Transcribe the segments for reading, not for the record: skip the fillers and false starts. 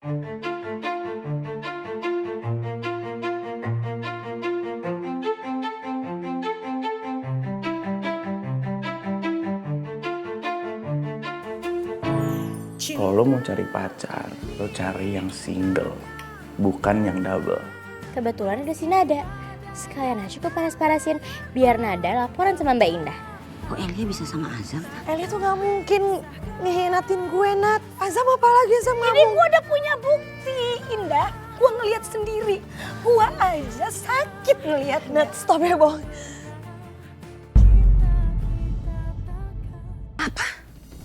Kalau lo mau cari pacar, lo cari yang single, bukan yang double. Kebetulan ada si Nada. Sekalian aja gue panas-panasin biar Nada laporan sama Mbak Indah. Kok Elia bisa sama Azam? Elia tuh gak mungkin ngehianatin gue, Nat. Azam apa lagi sama Ini gue udah punya bukti, Indah. Gue ngeliat sendiri. Gue aja sakit ngeliat. Nat, stop ya, Bang. Apa?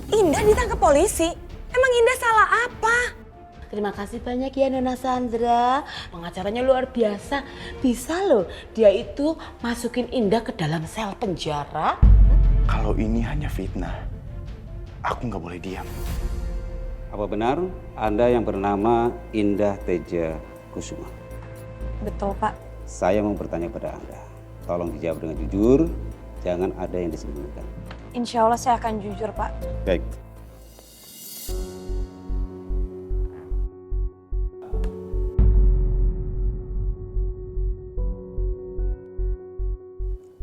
Indah ditangkap polisi? Emang Indah salah apa? Terima kasih banyak ya Nona Sandra. Pengacaranya luar biasa. Bisa loh dia itu masukin Indah ke dalam sel penjara. Kalau ini hanya fitnah, aku nggak boleh diam. Apa benar Anda yang bernama Indah Teja Kusuma? Betul, Pak. Saya mau bertanya pada Anda. Tolong dijawab dengan jujur, jangan ada yang disembunyikan. Insya Allah saya akan jujur, Pak. Baik.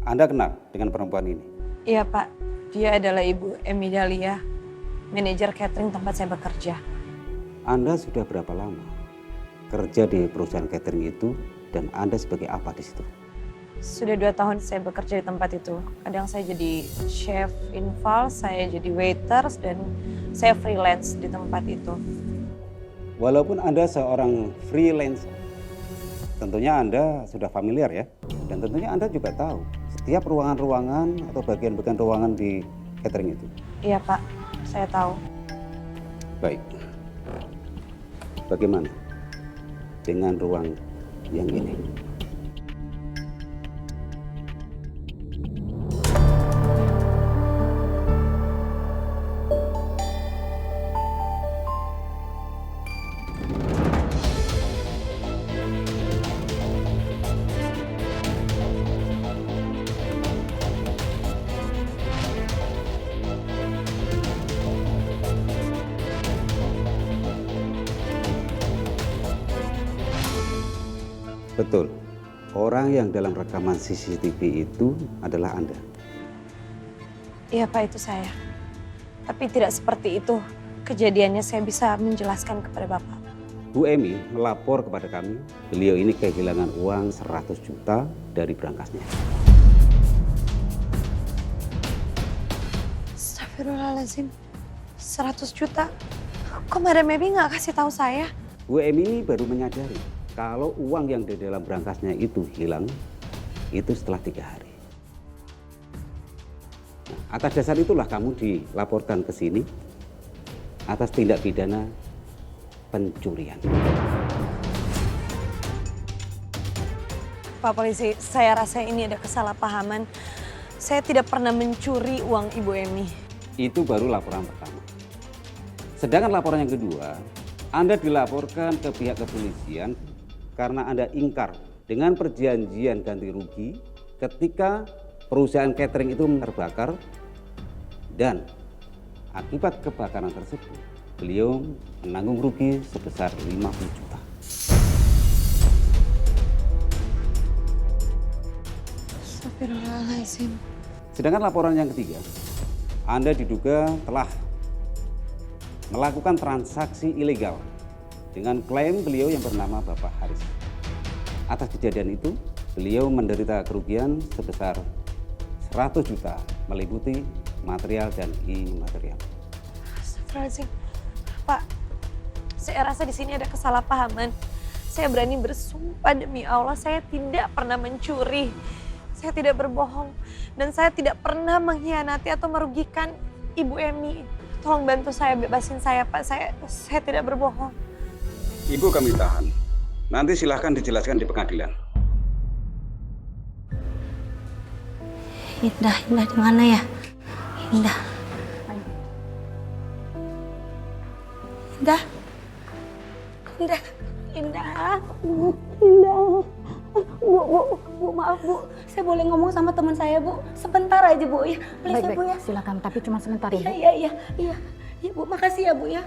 Anda kenal dengan perempuan ini? Iya, Pak. Dia adalah Ibu Emi Dahlia, manajer catering tempat saya bekerja. Anda sudah berapa lama kerja di perusahaan catering itu dan Anda sebagai apa di situ? Sudah 2 tahun saya bekerja di tempat itu. Kadang saya jadi chef inval, saya jadi waiters, dan saya freelance di tempat itu. Walaupun Anda seorang freelance, tentunya Anda sudah familiar ya. Dan tentunya Anda juga tahu setiap ruangan-ruangan atau bagian-bagian ruangan di catering itu. Iya, Pak. Saya tahu. Baik. Bagaimana dengan ruang yang ini? Betul, orang yang dalam rekaman CCTV itu adalah Anda. Iya, Pak, itu saya. Tapi tidak seperti itu kejadiannya, saya bisa menjelaskan kepada Bapak. Bu Emi melapor kepada kami, beliau ini kehilangan uang 100 juta dari berangkasnya. Astagfirullahaladzim, 100 juta? Kok Madam Emi nggak kasih tahu saya? Bu Emi ini baru menyadari kalau uang yang di dalam berangkasnya itu hilang, itu setelah 3 hari. Nah, atas dasar itulah kamu dilaporkan ke sini atas tindak pidana pencurian. Pak Polisi, saya rasa ini ada kesalahpahaman. Saya tidak pernah mencuri uang Ibu Emi. Itu baru laporan pertama. Sedangkan laporan yang kedua, Anda dilaporkan ke pihak kepolisian karena Anda ingkar dengan perjanjian ganti rugi ketika perusahaan catering itu terbakar, dan akibat kebakaran tersebut beliau menanggung rugi sebesar 50 juta. Astagfirullahaladzim. Sedangkan laporan yang ketiga, Anda diduga telah melakukan transaksi ilegal dengan klaim beliau yang bernama Bapak Haris. Atas kejadian itu, beliau menderita kerugian sebesar 100 juta meliputi material dan imaterial. Astagfirullahaladzim. Pak, saya rasa di sini ada kesalahpahaman. Saya berani bersumpah demi Allah, saya tidak pernah mencuri. Saya tidak berbohong. Dan saya tidak pernah mengkhianati atau merugikan Ibu Emi. Tolong bantu saya, bebasin saya, Pak. Saya tidak berbohong. Ibu kami tahan. Nanti silahkan dijelaskan di pengadilan. Indah di mana ya? Indah. Bu, maaf Bu. Saya boleh ngomong sama teman saya Bu? Sebentar aja Bu ya. Please ya Bu ya. Silakan, tapi cuma sebentar ya Bu. Iya, Bu. Makasih ya Bu ya.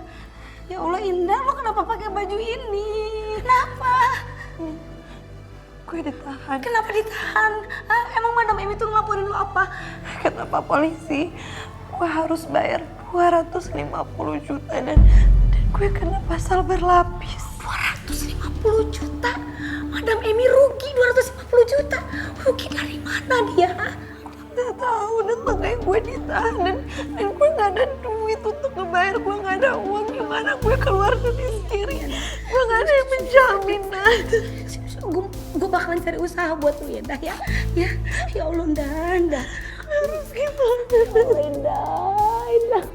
Ya Allah Indah, lo kenapa pakai baju ini? Kenapa? Gue ditahan. Kenapa ditahan? Emang Madam Emi tuh ngelaporin lo apa? Kenapa polisi? Gue harus bayar 250 juta dan gue kena pasal berlapis. 250 juta? Madam Emi rugi 250 juta? Rugi dari mana dia? Gak tahu, dan makanya gue ditahan dan gue gak ada duit untuk ngebayar. Gue gak ada uang, gimana gue keluar dari sendiri. Gue gak ada yang menjamin. Gue bakalan cari usaha buat lu ya, Dah ya. Ya Allah, Indah. Harus gimana? Indah.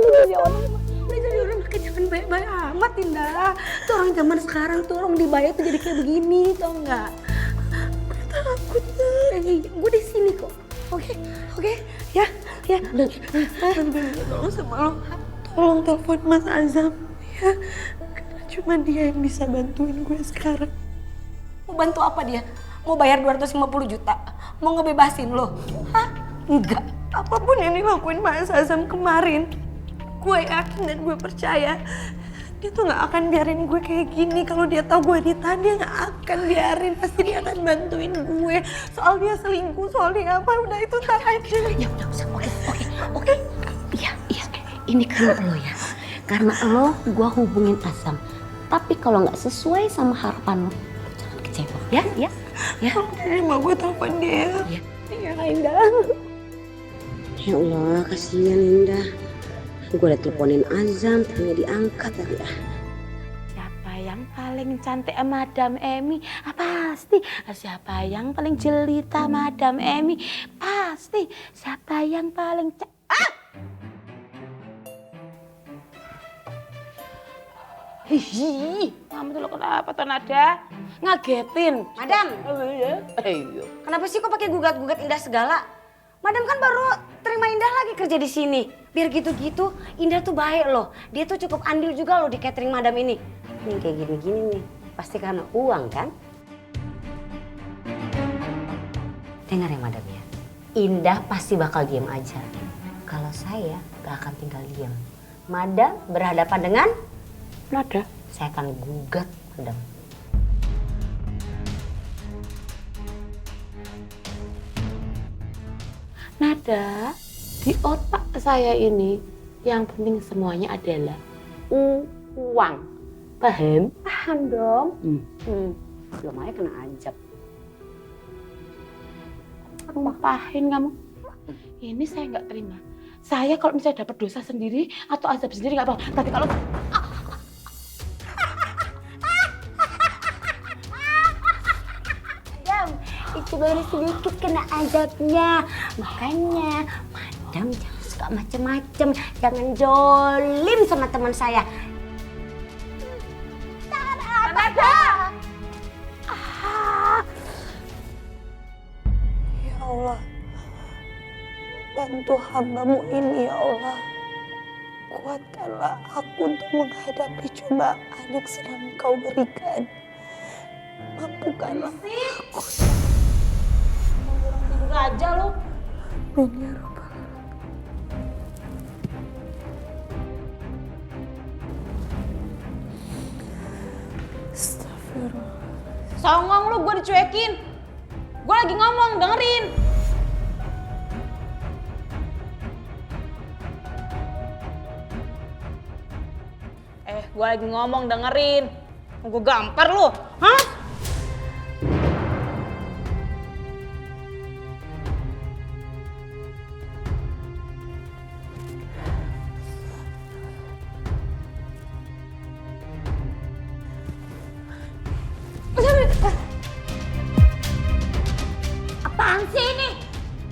Udah jadi orang pakai jangan baik-baik amat, Indah. Tuh orang zaman sekarang tuh orang dibayar tuh jadi kayak begini, tau nggak? Gue takut, gue di sini kok. Oke, ya. Dan gue minta tolong sama lo, tolong telepon Mas Azam ya. Karena cuma dia yang bisa bantuin gue sekarang. Mau bantu apa dia? Mau bayar 250 juta? Mau ngebebasin lo? Hah? Enggak. Apapun yang dilakuin Mas Azam kemarin, gue yakin dan gue percaya dia tuh gak akan biarin gue kayak gini. Kalau dia tahu gue ditahan, dia gak akan biarin. Pasti dia akan bantuin gue. Soal dia selingkuh, soal dia apa, udah itu tak aja. Ya udah usah. Oke. Iya. Ini karena lo ya. Karena lo gue hubungin Azam. Tapi kalau nggak sesuai sama harapan lo, jangan kecewa. Ya. Jadi mau gue telepon dia. Ya Indah. Ya Allah, kasihan Indah. Gue udah teleponin Azam, tapi nggak diangkat lagi. Siapa yang paling cantik Madam Emi? Pasti. Siapa yang paling jelita Madam Emi? Pasti. Siapa yang paling Hihi, kamu tuh lo kenapa tuh Nada? Ngagetin. Madam, Ayo. kenapa sih kok pakai gugat-gugat Indah segala? Madam kan baru terima Indah lagi kerja di sini. Biar gitu-gitu, Indah tuh baik loh. Dia tuh cukup andil juga loh di catering Madam ini. Ini kayak gini-gini nih, pasti karena uang kan? Dengar ya Madam ya, Indah pasti bakal diem aja. Kalau saya gak akan tinggal diem. Madam berhadapan dengan Nada. saya akan gugat Madam. Nada, di otak saya ini yang penting semuanya adalah uang. Paham? Paham dong. Belum aja kena ajab. Ngapain kamu? Ini saya nggak terima. Saya kalau misalnya dapat dosa sendiri atau azab sendiri nggak apa-apa. Tapi kalau Itu baru sedikit kena azabnya. Makanya Madam jangan suka macem-macem. Jangan jolim sama teman saya. Ya Allah, bantu hamba-Mu ini ya Allah. Kuatkanlah aku untuk menghadapi cobaan yang sedang Kau berikan. Mampukanlah aku. aja lo. Amin ya Rabbal. Astagfirullah. Songong lu, gue dicuekin. Gue lagi ngomong, dengerin. Gue lagi ngomong, dengerin. Gue gampar lu, hah? Apaan sih ini?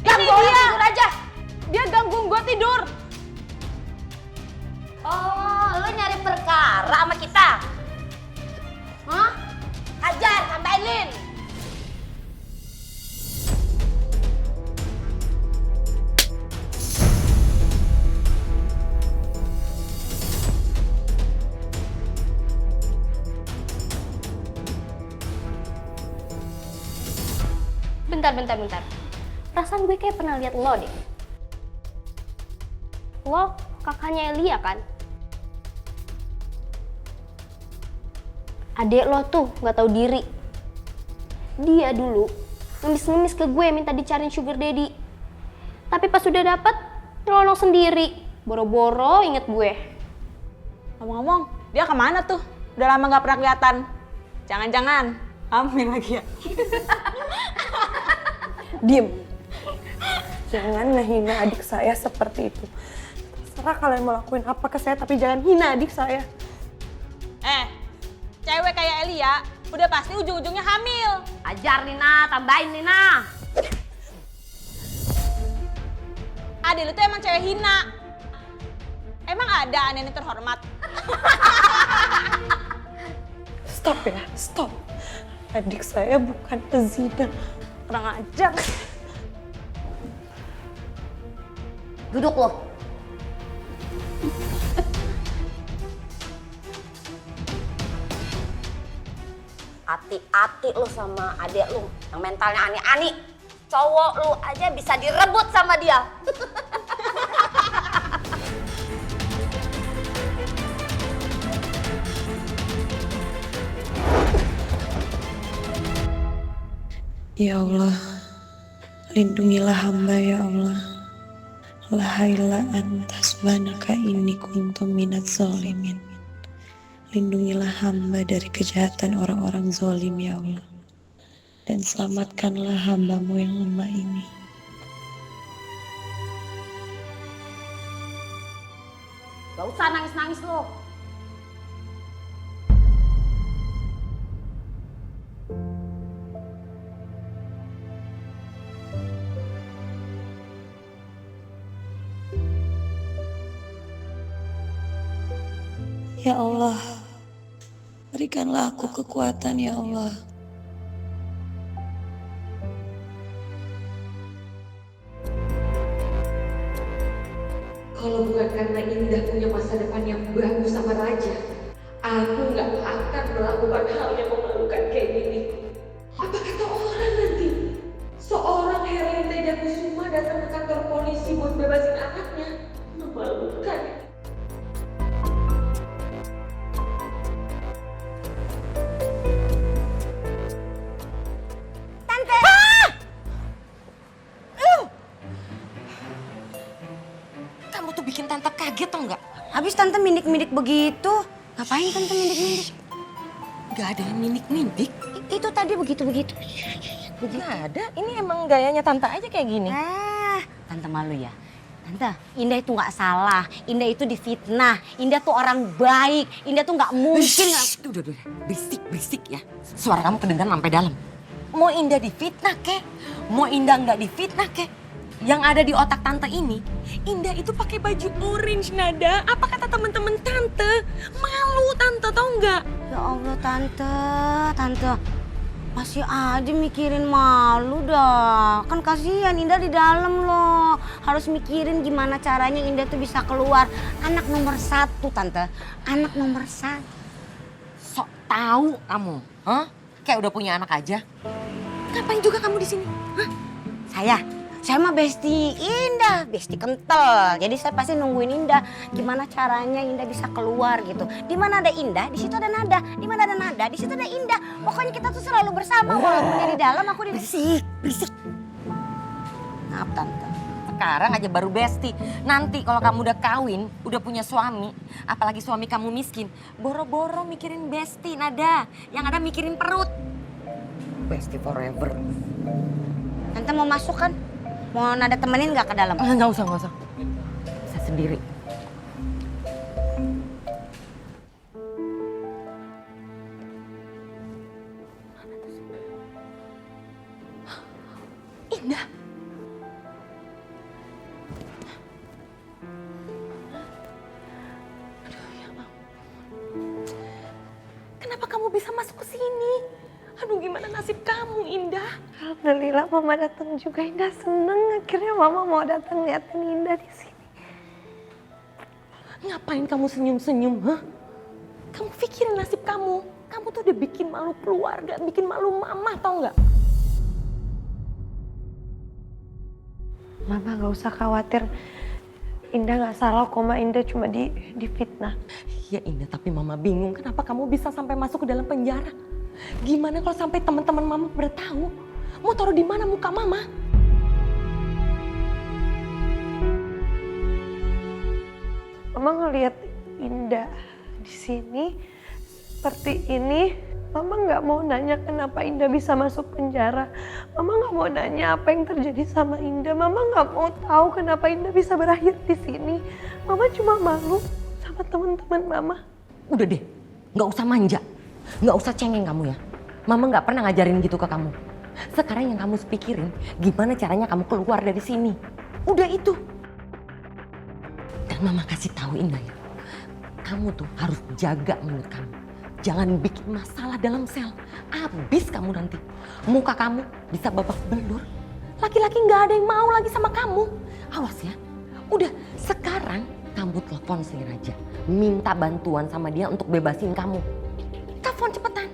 Ganggu orang tidur aja. Dia gangguin gue tidur. Oh, lu nyari perkara sama kita? Hah? Ajar, tambahin. Bentar. Perasaan gue kayak pernah lihat lo deh. Lo kakaknya Elia kan? Adek lo tuh nggak tahu diri. Dia dulu ngemis-ngemis ke gue minta dicariin sugar daddy. Tapi pas udah dapet, nyelonong sendiri. Boro-boro inget gue. Ngomong-ngomong, dia kemana tuh? Udah lama gak pernah kelihatan. Jangan-jangan hamil lagi ya? Diem. Jangan ngehina adik saya seperti itu. Terserah kalian mau lakuin apa ke saya, tapi jangan hina adik saya. Cewek kayak Elia udah pasti ujung-ujungnya hamil. Ajar Nina, tambahin Nina. Adek lu tuh emang cewek hina. Emang ada nenek terhormat? Stop ya, stop. Adik saya bukan pezina. Kurang ajar. Duduk lo. Hati-hati lu sama adek lu yang mentalnya ani-ani. Cowok lu aja bisa direbut sama dia. Ya Allah, lindungilah hamba ya Allah. La haila anta subhanaka inni kuntu minadz zalimin. Lindungilah hamba dari kejahatan orang-orang zalim ya Allah. Dan selamatkanlah hambamu yang lemah ini. Gak usah nangis-nangis lo. Ya Allah, berikanlah aku kekuatan ya Allah. Kalau bukan karena Indah punya masa depan yang bagus sama Raja, aku nggak akan melakukan hal yang memalukan kayak gini. Apa kata orang nanti? Seorang Herlin Tejakusuma datang ke kantor polisi buat bebasin anaknya. Memalukan. Kamu tuh bikin tante kaget tau nggak? Habis tante mindik-mindik begitu. Ngapain tante mindik-mindik? Gak ada yang mindik-mindik. Itu tadi begitu-begitu. Gak ada. Ini emang gayanya tante aja kayak gini. Tante malu ya. Tante, Indah itu nggak salah. Indah itu difitnah. Indah tuh orang baik. Indah tuh nggak mungkin. Udah, berisik ya. Suara kamu kedengaran sampai dalam. Mau Indah difitnah kek, mau Indah nggak difitnah kek. Yang ada di otak tante ini, Indah itu pakai baju orange Nada. Apa kata temen-temen tante? Malu tante, tau nggak? Ya Allah tante masih aja mikirin malu dah. Kan kasihan Indah di dalam loh. Harus mikirin gimana caranya Indah tuh bisa keluar. Anak nomor 1 tante, anak nomor 1. Sok tahu kamu, hah? Kayak udah punya anak aja. Ngapain juga kamu di sini? Hah? Saya mah besti Indah, besti kental. Jadi saya pasti nungguin Indah. Gimana caranya Indah bisa keluar gitu. Di mana ada Indah, di situ ada Nada. Di mana ada Nada, di situ ada Indah. Pokoknya kita tuh selalu bersama. Walaupun dia di dalam, aku di Berisik. Maaf tante. Sekarang aja baru besti. Nanti kalau kamu udah kawin, udah punya suami, apalagi suami kamu miskin, boro-boro mikirin besti Nada. Yang ada mikirin perut. Besti forever. Tante mau masuk kan? Mau Nada temenin nggak ke dalam? Nggak usah. Bisa sendiri. Indah. Aduh ya ampun. Kenapa kamu bisa masuk ke sini? Aduh gimana nasib kamu Indah? Alhamdulillah Mama datang juga. Indah seneng akhirnya Mama mau datang liatin Indah di sini. Ngapain kamu senyum-senyum, hah? Kamu pikirin nasib kamu. Kamu tuh udah bikin malu keluarga, bikin malu Mama, tau nggak? Mama gak usah khawatir. Indah nggak salah kok, Ma. Indah cuma difitnah. Ya Indah, tapi Mama bingung kenapa kamu bisa sampai masuk ke dalam penjara. Gimana kalau sampai teman-teman Mama pada tahu? Mau taruh di mana muka Mama? Mama ngelihat Indah di sini seperti ini. Mama nggak mau nanya kenapa Indah bisa masuk penjara. Mama nggak mau nanya apa yang terjadi sama Indah. Mama nggak mau tahu kenapa Indah bisa berakhir di sini. Mama cuma malu sama teman-teman Mama. Udah deh, nggak usah manja. Nggak usah cengeng kamu ya. Mama nggak pernah ngajarin gitu ke kamu. Sekarang yang kamu pikirin, gimana caranya kamu keluar dari sini. Udah itu. Dan Mama kasih tahu Indah ya, kamu tuh harus jaga mulut kamu. Jangan bikin masalah dalam sel. Abis kamu nanti. Muka kamu bisa babak belur. Laki-laki nggak ada yang mau lagi sama kamu. Awas ya. Udah, sekarang kamu telepon si Raja. Minta bantuan sama dia untuk bebasin kamu. Telepon cepetan.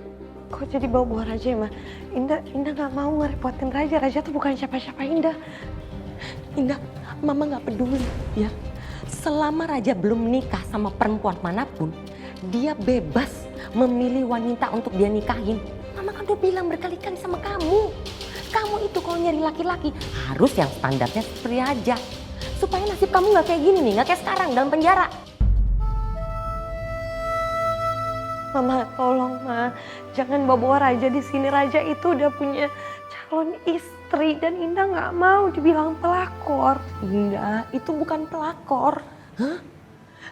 Kok jadi bawa-bawa Raja ya, Ma? Indah nggak mau ngerepotin Raja. Raja tuh bukan siapa-siapa Indah. Indah, Mama nggak peduli ya. Selama Raja belum nikah sama perempuan manapun, dia bebas memilih wanita untuk dia nikahin. Mama kan udah bilang berkali-kali sama kamu. Kamu itu kalau nyari laki-laki harus yang standarnya seperti Raja. Supaya nasib kamu nggak kayak gini nih, nggak kayak sekarang dalam penjara. Mama, tolong Ma, jangan bawa Raja di sini. Raja itu udah punya calon istri dan Indah nggak mau dibilang pelakor. Indah, itu bukan pelakor. Hah?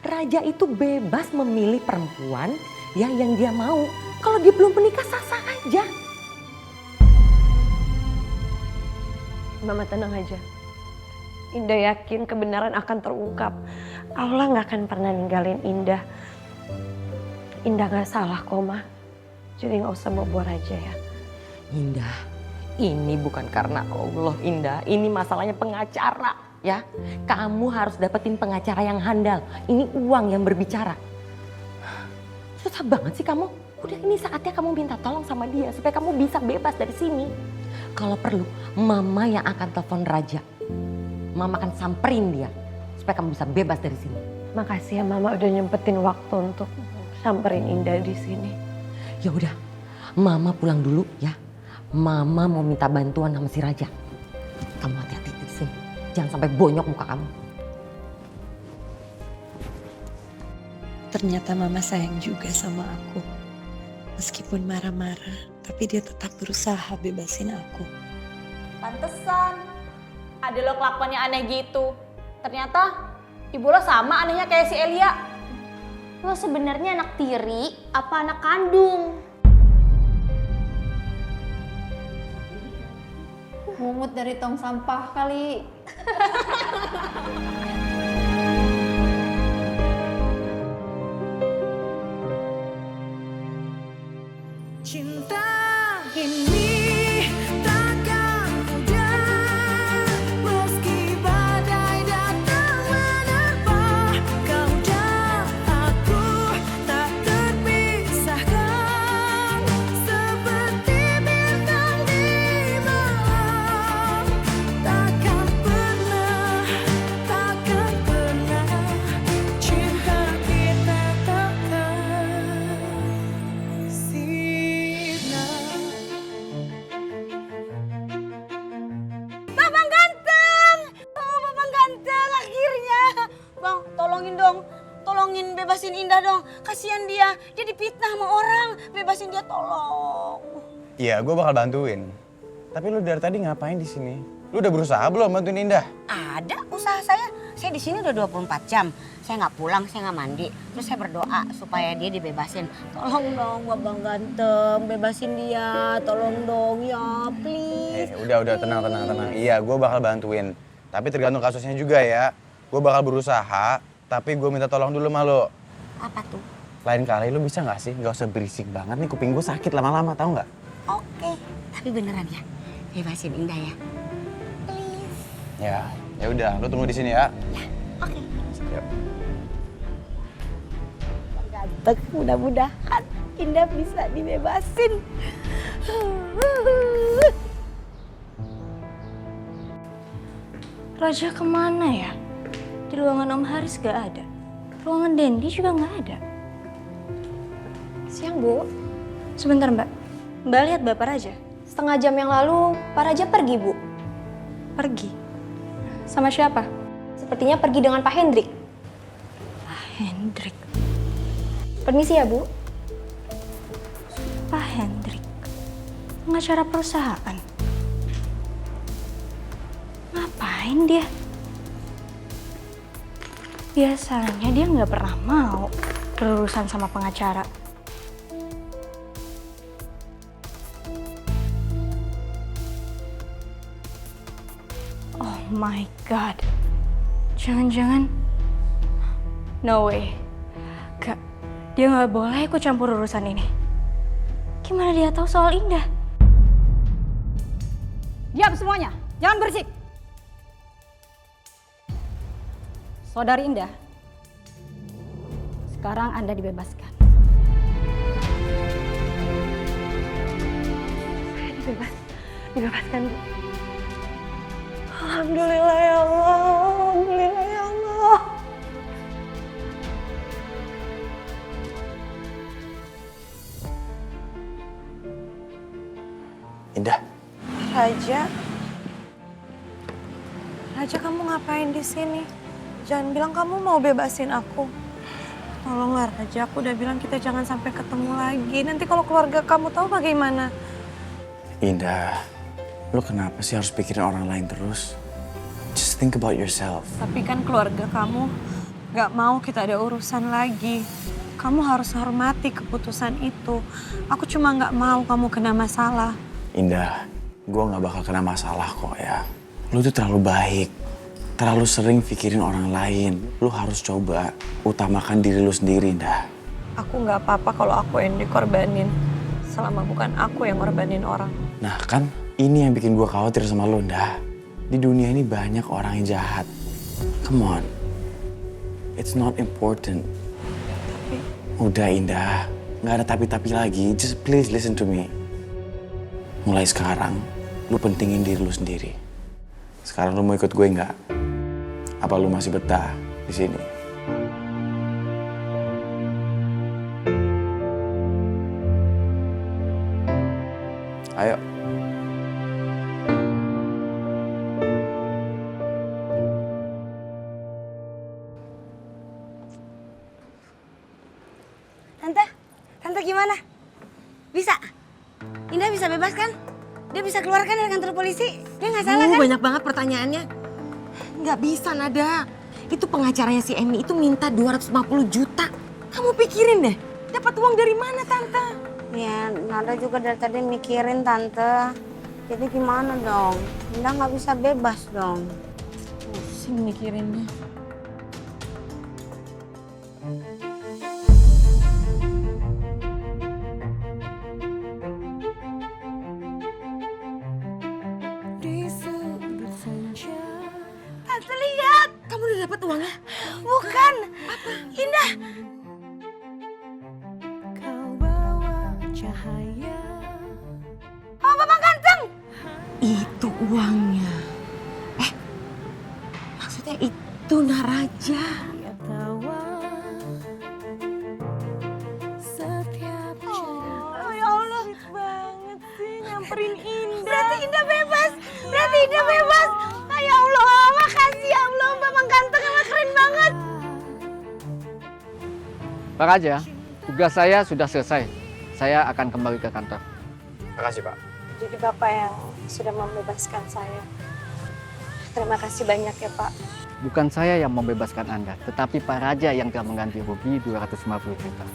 Raja itu bebas memilih perempuan ya yang dia mau. Kalau dia belum menikah sah-sah aja. Mama tenang aja. Indah yakin kebenaran akan terungkap. Allah nggak akan pernah ninggalin Indah. Indah nggak salah kok, Ma. Jadi nggak usah bawa Raja ya. Indah, ini bukan karena Allah Indah. Ini masalahnya pengacara ya. Kamu harus dapetin pengacara yang handal. Ini uang yang berbicara. Susah banget sih kamu. Udah ini saatnya kamu minta tolong sama dia supaya kamu bisa bebas dari sini. Kalau perlu, Mama yang akan telepon Raja. Mama akan samperin dia supaya kamu bisa bebas dari sini. Makasih ya Mama udah nyempetin waktu untuk samperin Indah di sini. Ya udah, Mama pulang dulu ya. Mama mau minta bantuan sama si Raja. Kamu hati-hati di sini. Jangan sampai bonyok muka kamu. Ternyata Mama sayang juga sama aku. Meskipun marah-marah, tapi dia tetap berusaha bebasin aku. Pantesan ada lo kelakuannya aneh gitu. Ternyata ibu lo sama anehnya kayak si Elia. Lo sebenarnya anak tiri apa anak kandung? Mungut dari tong sampah kali. Cinta ini takkan pudar meski badai datang menerpa. Kau dan aku tak terpisahkan seperti bintang di malam. Takkan pernah cinta kita takkan sirna. Babang ganteng! Oh, Babang ganteng akhirnya. Bang, tolongin dong. Tolongin bebasin Indah dong. Kasihan dia. Dia dipitnah sama orang. Bebasin dia, tolong. Iya, gue bakal bantuin. Tapi lu dari tadi ngapain di sini? Lu udah berusaha belum bantuin Indah? Ada usaha saya. Saya di sini udah 24 jam. Saya nggak pulang, saya nggak mandi. Terus saya berdoa supaya dia dibebasin. Tolong dong, Babang ganteng. Bebasin dia. Tolong dong, ya please. Udah tenang. Iya, gue bakal bantuin. Tapi tergantung kasusnya juga ya. Gue bakal berusaha, tapi gue minta tolong dulu sama lo. Apa tuh? Lain kali lu bisa gak sih? Gak usah berisik banget nih, kuping gue sakit lama-lama, tau gak? Oke, tapi beneran ya. Bebasin Indah ya. Please. Ya udah, lu tunggu di sini ya. Oke. Siap. Ganteng, mudah-mudahan Indah bisa dibebasin. Raja kemana ya? Di ruangan Om Haris gak ada. Ruangan Dendi juga gak ada. Siang, Bu. Sebentar, Mbak. Mbak lihat Bapak Raja. Setengah jam yang lalu, Pak Raja pergi, Bu. Pergi? Sama siapa? Sepertinya pergi dengan Pak Hendrik. Pak Hendrik? Permisi ya, Bu. Pak Hendrik? Pengacara perusahaan? Ngapain dia? Biasanya dia nggak pernah mau berurusan sama pengacara. Oh my God. Jangan-jangan... No way. Gak. Dia nggak boleh ikut campur urusan ini. Gimana dia tahu soal Indah? Diam semuanya, jangan berisik. Saudari Indah, sekarang Anda dibebaskan. Saya dibebaskan, Bu. Alhamdulillah ya Allah, alhamdulillah ya Allah. Indah. Raja kamu ngapain di sini? Jangan bilang kamu mau bebasin aku. Tolonglah Raja, aku udah bilang kita jangan sampai ketemu lagi. Nanti kalau keluarga kamu tahu bagaimana? Indah, lu kenapa sih harus pikirin orang lain terus? Just think about yourself. Tapi kan keluarga kamu gak mau kita ada urusan lagi. Kamu harus hormati keputusan itu. Aku cuma gak mau kamu kena masalah. Indah, gue gak bakal kena masalah kok ya. Lu tuh terlalu baik, terlalu sering pikirin orang lain. Lu harus coba utamakan diri lu sendiri, Indah. Aku gak apa-apa kalau aku yang dikorbanin. Selama bukan aku yang ngorbanin orang. Nah kan, ini yang bikin gue khawatir sama lu, Indah. Di dunia ini banyak orang yang jahat. Come on, it's not important. Udah Indah, gak ada tapi-tapi lagi. Just please listen to me. Mulai sekarang, lu pentingin diri lu sendiri. Sekarang lu mau ikut gue nggak? Apa lu masih betah di sini? Ayo. Tante gimana? Bisa? Indah bisa bebas kan? Dia bisa keluarkan dari kantor polisi? Dia nggak salah kan? Banyak banget pertanyaannya. Nggak bisa, Nada. Itu pengacaranya si Emi itu minta 250 juta. Kamu pikirin deh, dapat uang dari mana, Tante? Ya, Nada juga dari tadi mikirin, Tante. Jadi gimana dong? Indah nggak bisa bebas dong. Pusing mikirinnya. Tante lihat. Kamu udah dapat uangnya? Bukan. Apa? Indah. Oh, Bapak ganteng. Itu uangnya. Maksudnya itu Naraja. Oh ya Allah, banget sih nyamperin Indah. Berarti Indah bebas. Berarti Indah bebas. Oh, ya Allah, makasih ya Allah. Bapak ganteng emang keren banget. Pak Raja, tugas saya sudah selesai. Saya akan kembali ke kantor. Makasih, Pak. Jadi Bapak yang sudah membebaskan saya. Terima kasih banyak ya Pak. Bukan saya yang membebaskan Anda, tetapi Pak Raja yang telah mengganti rugi 250 juta.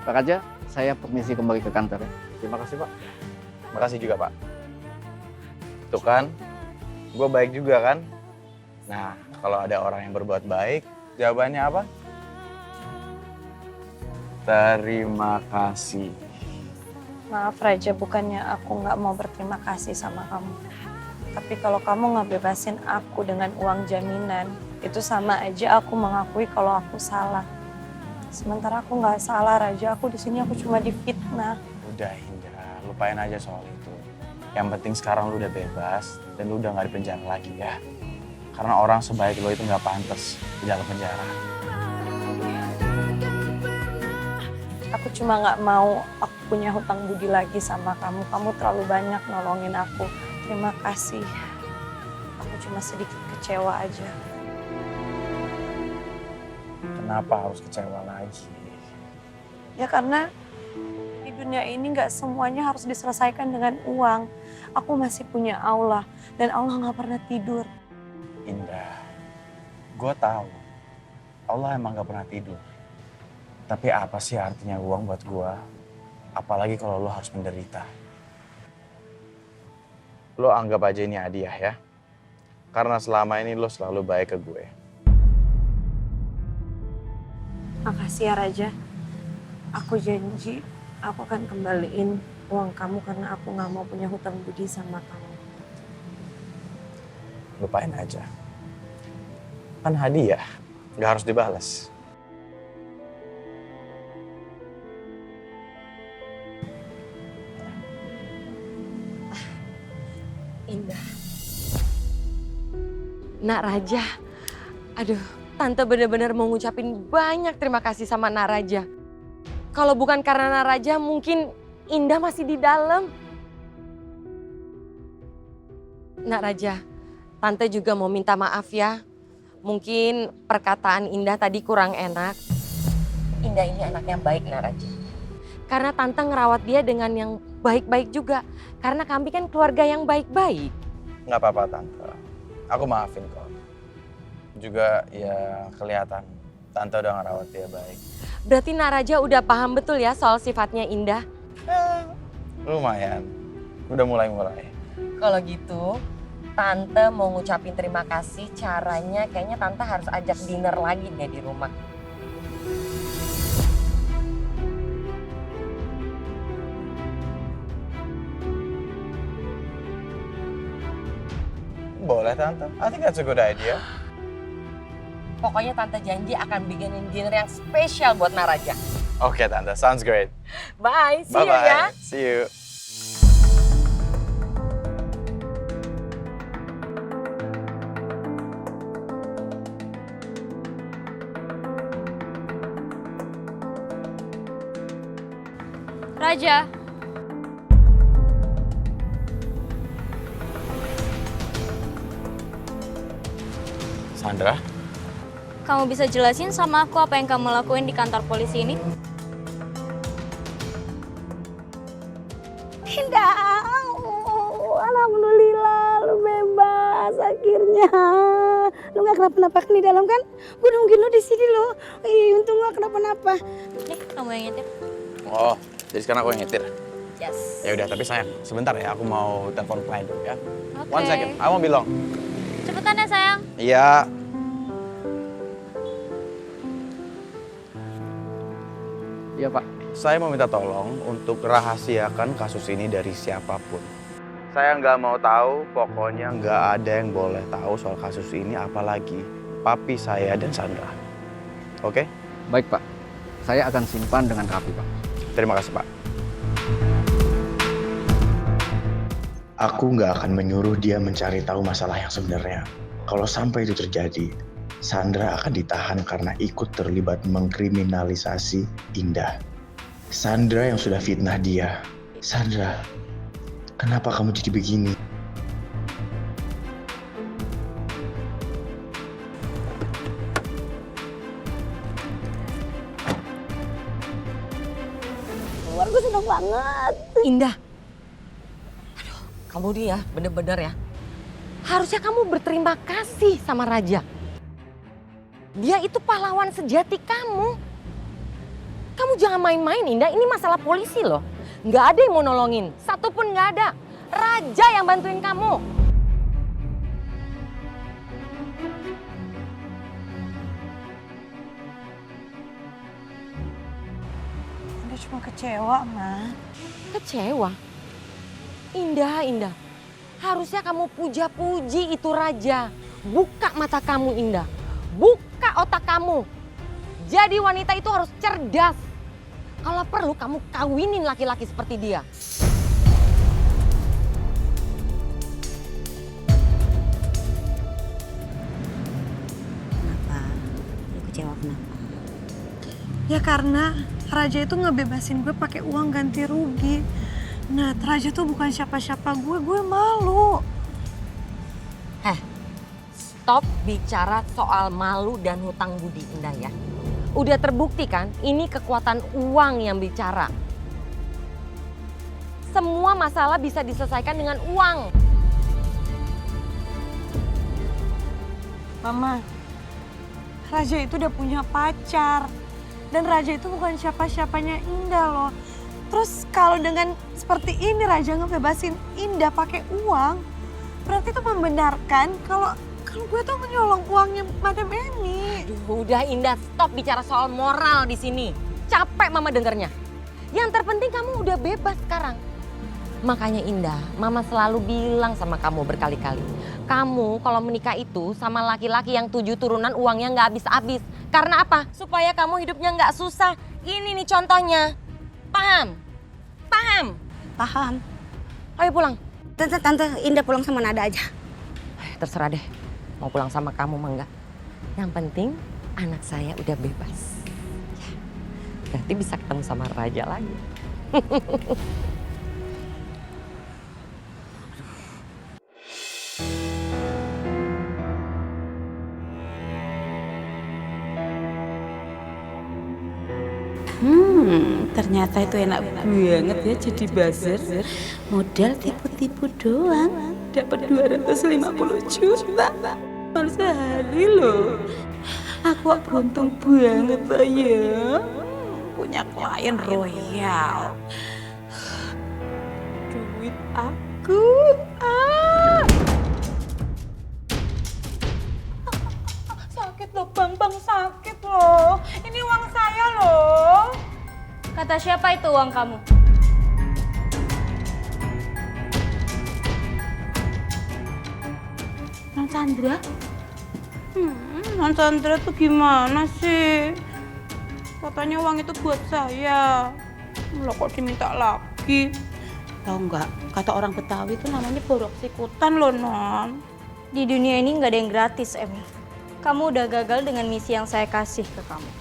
Pak Raja, saya permisi kembali ke kantor ya. Terima kasih, Pak. Makasih juga, Pak. Tuh kan, gue baik juga kan? Nah, kalau ada orang yang berbuat baik, jawabannya apa? Terima kasih. Maaf Raja, bukannya aku nggak mau berterima kasih sama kamu. Tapi kalau kamu nggak bebasin aku dengan uang jaminan, itu sama aja aku mengakui kalau aku salah. Sementara aku nggak salah Raja, aku di sini aku cuma difitnah. Udah Indah, lupain aja soal itu. Yang penting sekarang lu udah bebas dan lu udah gak di penjara lagi ya. Karena orang sebaik lo itu gak pantas di dalam penjara. Aku cuma nggak mau aku punya hutang budi lagi sama kamu. Kamu terlalu banyak nolongin aku. Terima kasih. Aku cuma sedikit kecewa aja. Kenapa harus kecewa lagi? Ya karena di dunia ini nggak semuanya harus diselesaikan dengan uang. Aku masih punya Allah dan Allah nggak pernah tidur. Indah, gue tahu Allah emang gak pernah tidur. Tapi apa sih artinya uang buat gue? Apalagi kalau lo harus menderita. Lo anggap aja ini hadiah ya. Karena selama ini lo selalu baik ke gue. Makasih ya Raja. Aku janji aku akan kembaliin uang kamu karena aku nggak mau punya hutang budi sama kamu. Lupain aja. Kan hadiah, gak harus dibalas. Indah. Nak Raja. Aduh, Tante benar-benar mau ngucapin banyak terima kasih sama Nak Raja. Kalau bukan karena Nak Raja, mungkin Indah masih di dalam. Nak Raja, Tante juga mau minta maaf ya. Mungkin perkataan Indah tadi kurang enak. Indah ini anak yang baik, Nak Raja. Karena Tante ngerawat dia dengan yang baik-baik juga. Karena kami kan keluarga yang baik-baik. Gak apa-apa Tante, aku maafin kok. Juga ya kelihatan Tante udah ngerawat dia baik. Berarti Nak Raja udah paham betul ya soal sifatnya Indah? Lumayan, udah mulai-mulai. Kalau gitu, Tante mau ngucapin terima kasih. Caranya kayaknya Tante harus ajak dinner lagi deh di rumah. Boleh Tante, I think that's a good idea. Pokoknya Tante janji akan bikinin dinner yang spesial buat Nak Raja. Oke Tante, sounds great. Bye, see you Bye-bye. ya. See you. Raja. Sandra? Kamu bisa jelasin sama aku apa yang kamu lakuin di kantor polisi ini? Indah, alhamdulillah lu bebas akhirnya. Lu gak kenapa-napa kan di dalam kan? Gue nungguin lu di sini lo. Untung lu gak kenapa-napa. Nih, kamu yang nyetir. Oh, jadi sekarang aku yang nyetir? Yes. Ya udah, tapi sayang, sebentar ya, aku mau telepon klien dulu ya. Oke. 1 second, I won't be long. Cepetan ya sayang. Iya. Iya Pak. Saya mau minta tolong untuk rahasiakan kasus ini dari siapapun. Saya nggak mau tahu, pokoknya nggak ada yang boleh tahu soal kasus ini, apalagi papi saya dan Sandra. Oke? Baik Pak, saya akan simpan dengan rapi Pak. Terima kasih Pak. Aku nggak akan menyuruh dia mencari tahu masalah yang sebenarnya. Kalau sampai itu terjadi, Sandra akan ditahan karena ikut terlibat mengkriminalisasi Indah. Sandra yang sudah fitnah dia. Sandra, kenapa kamu jadi begini? Keluar gue seneng banget. Indah. Aduh, kamu dia bener-bener ya. Harusnya kamu berterima kasih sama Raja. Dia itu pahlawan sejati kamu. Kamu jangan main-main Indah, ini masalah polisi loh. Nggak ada yang mau nolongin, satu pun nggak ada. Raja yang bantuin kamu. Indah cuma kecewa, Ma. Kecewa? Indah. Harusnya kamu puja-puji itu Raja. Buka mata kamu Indah. Buka otak kamu. Jadi wanita itu harus cerdas. Kalau perlu kamu kawinin laki-laki seperti dia. Kecewa kenapa? Ya karena Raja itu ngebebasin gue pakai uang ganti rugi. Nah, Raja tuh bukan siapa-siapa gue malu. Stop bicara soal malu dan hutang budi, Indah ya. Udah terbukti kan, ini kekuatan uang yang bicara. Semua masalah bisa diselesaikan dengan uang. Mama, Raja itu udah punya pacar. Dan Raja itu bukan siapa-siapanya Indah loh. Terus kalau dengan seperti ini Raja ngebebasin Indah pakai uang, berarti itu membenarkan kalau gue tuh menyolong uangnya Madam Emi. Aduh, udah Indah, stop bicara soal moral di sini. Capek Mama dengernya. Yang terpenting kamu udah bebas sekarang. Makanya Indah, Mama selalu bilang sama kamu berkali-kali. Kamu kalau menikah itu sama laki-laki yang 7 turunan uangnya nggak habis-habis. Karena apa? Supaya kamu hidupnya nggak susah. Ini nih contohnya. Paham? Paham? Paham. Ayo pulang. Tante Indah pulang sama Nada aja. Terserah deh. Mau pulang sama kamu mah enggak. Yang penting anak saya udah bebas. Ya, berarti bisa ketemu sama Raja lagi. Ternyata itu enak banget ya jadi buzzer. Modal tipu-tipu doang. Dapat 250 juta. Malah sehari loh. Aku beruntung banget loh ya. Punya klien royal. Duit aku. Sakit loh bang, sakit loh. Ini uang saya loh. Kata siapa itu uang kamu? Non Chandra? Non Chandra tuh gimana sih? Katanya uang itu buat saya. Loh kok diminta lagi? Tahu nggak? Kata orang Betawi itu namanya borok sikutan loh Non. Di dunia ini nggak ada yang gratis, Emi. Kamu udah gagal dengan misi yang saya kasih ke kamu.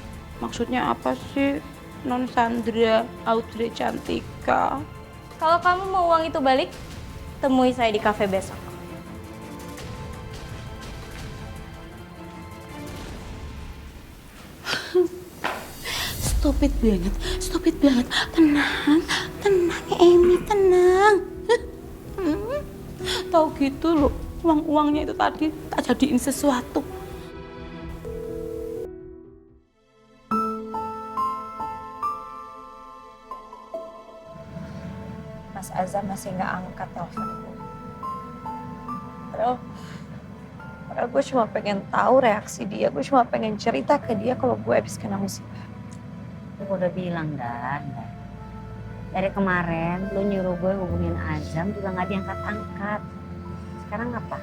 Maksudnya apa sih? Non Chandra, Audrey Cantika. Kalau kamu mau uang itu balik, temui saya di kafe besok. Stupid banget. Tenang Emi, tenang. Tahu gitu loh, uang-uangnya itu tadi tak jadiin sesuatu. Mas Azam masih nggak angkat telepon gue. Padahal gue cuma pengen tahu reaksi dia, gue cuma pengen cerita ke dia kalau gue habis kena musibah. Gue udah bilang, Dan. Dari kemarin lu nyuruh gue hubungin Azam juga nggak diangkat-angkat. Sekarang apa?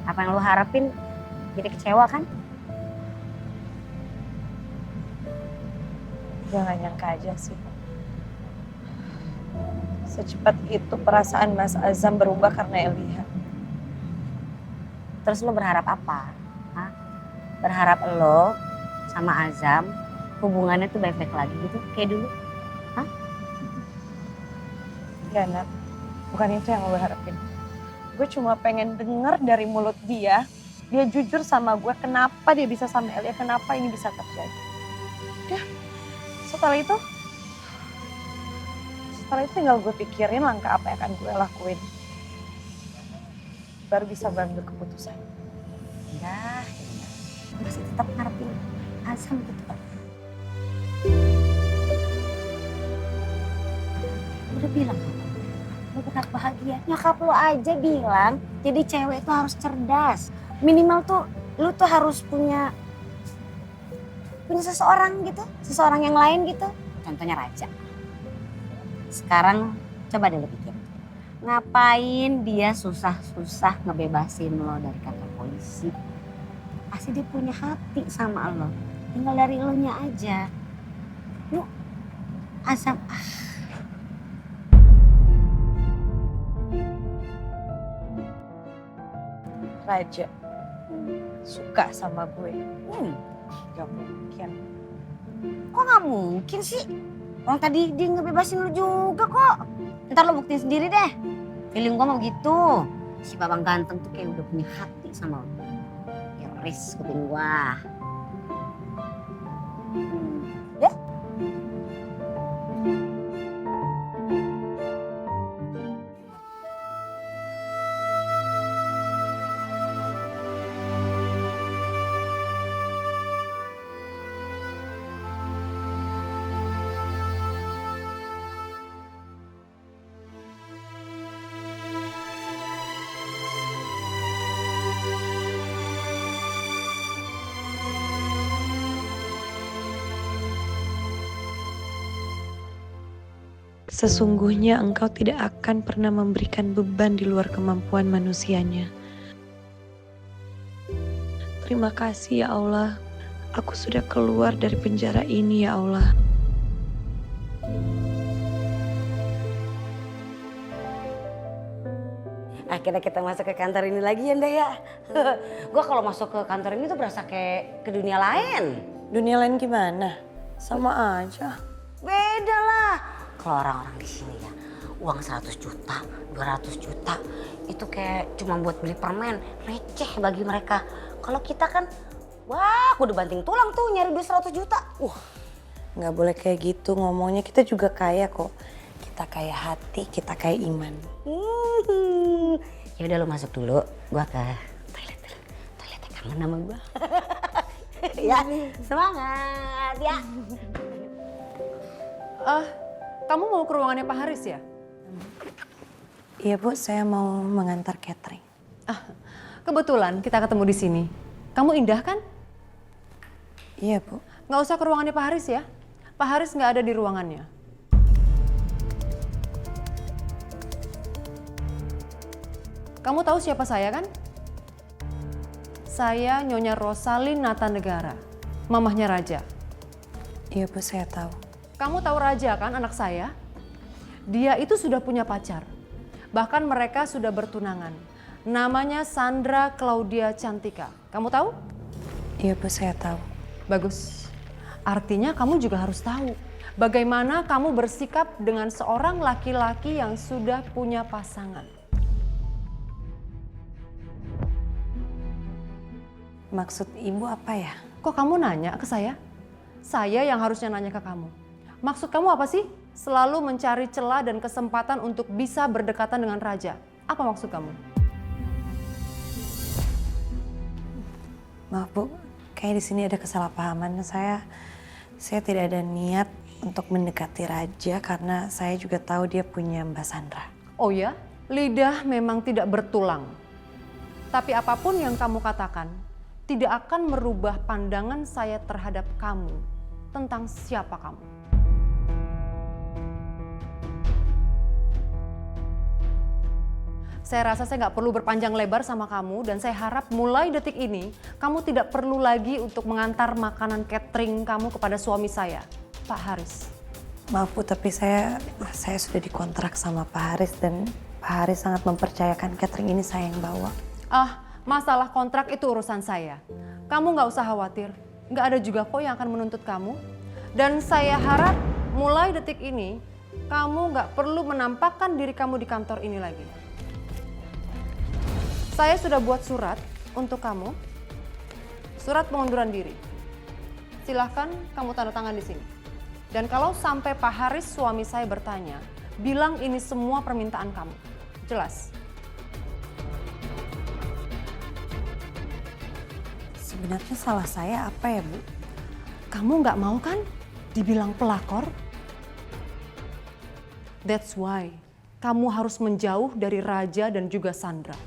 Apa yang lu harapin jadi kecewa kan? Gue gak nyangka aja sih. Secepat itu perasaan Mas Azam berubah karena Elia. Terus lu berharap apa? Hah? Berharap lo sama Azam hubungannya tuh baik-baik lagi gitu kayak dulu? Hah? Ya Nat, bukan itu yang gue harapin. Gue cuma pengen denger dari mulut dia jujur sama gue kenapa dia bisa sama Elia, kenapa ini bisa terjadi. Udah, setelah itu tinggal gue pikirin langkah apa yang akan gue lakuin. Baru bisa mengambil keputusan. Enggak, masih tetap ngarepin Azam gitu kan. Udah bilang kan, lo berhak bahagia. Nyokap lo aja bilang, jadi cewek itu harus cerdas. Minimal tuh, lo tuh harus punya seseorang gitu, seseorang yang lain gitu. Contohnya Raja. Sekarang coba deh lo pikir. Ngapain dia susah-susah ngebebasin lo dari kantor polisi? Pasti dia punya hati sama lo. Tinggal dari lo nya aja. Yuk, Azam. Raja suka sama gue. Gak mungkin. Kok gak mungkin sih? Orang tadi dia ngebebasin lu juga kok. Ntar lo buktiin sendiri deh. Feeling gua mau gitu. Si babang ganteng tuh kayak udah punya hati sama lo. Ya ris kuping gua. Ya? Sesungguhnya engkau tidak akan pernah memberikan beban di luar kemampuan manusianya. Terima kasih ya Allah, aku sudah keluar dari penjara ini ya Allah. Akhirnya kita masuk ke kantor ini lagi ya Nda ya. Gue kalau masuk ke kantor ini tuh berasa kayak ke dunia lain. Dunia lain gimana? Sama aja. Beda lah. Kalau orang-orang di sini ya, uang 100 juta, 200 juta itu kayak cuma buat beli permen, receh bagi mereka. Kalau kita kan, wah udah banting tulang tuh nyari duit 100 juta. Nggak boleh kayak gitu ngomongnya, kita juga kaya kok. Kita kaya hati, kita kaya iman. Ya udah lo masuk dulu, gua ke toilet dulu. Toiletnya kangen sama gua. Ya, semangat ya. Kamu mau ke ruangannya Pak Haris ya? Iya Bu, saya mau mengantar catering. Kebetulan kita ketemu di sini. Kamu Indah kan? Iya Bu. Nggak usah ke ruangannya Pak Haris ya. Pak Haris nggak ada di ruangannya. Kamu tahu siapa saya kan? Saya Nyonya Rosalin Natanegara, mamahnya Raja. Iya Bu, saya tahu. Kamu tahu Raja kan, anak saya? Dia itu sudah punya pacar. Bahkan mereka sudah bertunangan. Namanya Sandra Claudia Cantika. Kamu tahu? Iya Bu, saya tahu. Bagus. Artinya kamu juga harus tahu bagaimana kamu bersikap dengan seorang laki-laki yang sudah punya pasangan. Maksud Ibu apa ya? Kok kamu nanya ke saya? Saya yang harusnya nanya ke kamu. Maksud kamu apa sih? Selalu mencari celah dan kesempatan untuk bisa berdekatan dengan Raja. Apa maksud kamu? Maaf Bu, kayak di sini ada kesalahpahaman. Saya tidak ada niat untuk mendekati Raja karena saya juga tahu dia punya Mbak Sandra. Oh ya, lidah memang tidak bertulang. Tapi apapun yang kamu katakan, tidak akan merubah pandangan saya terhadap kamu tentang siapa kamu. Saya rasa saya nggak perlu berpanjang lebar sama kamu dan saya harap mulai detik ini kamu tidak perlu lagi untuk mengantar makanan catering kamu kepada suami saya, Pak Haris. Maaf Bu, tapi saya sudah dikontrak sama Pak Haris dan Pak Haris sangat mempercayakan catering ini saya yang bawa. Masalah kontrak itu urusan saya. Kamu nggak usah khawatir. Nggak ada juga kok yang akan menuntut kamu. Dan saya harap mulai detik ini, kamu nggak perlu menampakkan diri kamu di kantor ini lagi. Saya sudah buat surat untuk kamu. Surat pengunduran diri. Silahkan kamu tanda tangan di sini. Dan kalau sampai Pak Haris suami saya bertanya, bilang ini semua permintaan kamu. Jelas? Sebenarnya salah saya apa ya Bu? Kamu nggak mau kan dibilang pelakor? That's why kamu harus menjauh dari Raja dan juga Sandra.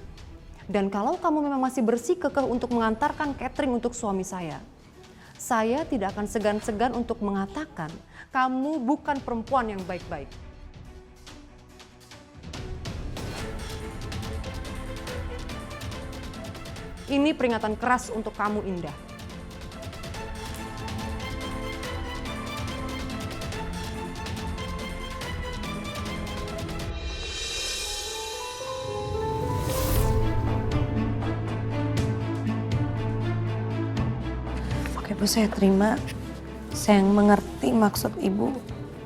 Dan kalau kamu memang masih bersikukuh untuk mengantarkan catering untuk suami saya tidak akan segan-segan untuk mengatakan kamu bukan perempuan yang baik-baik. Ini peringatan keras untuk kamu, Indah. Oke Ibu saya terima. Saya mengerti maksud ibu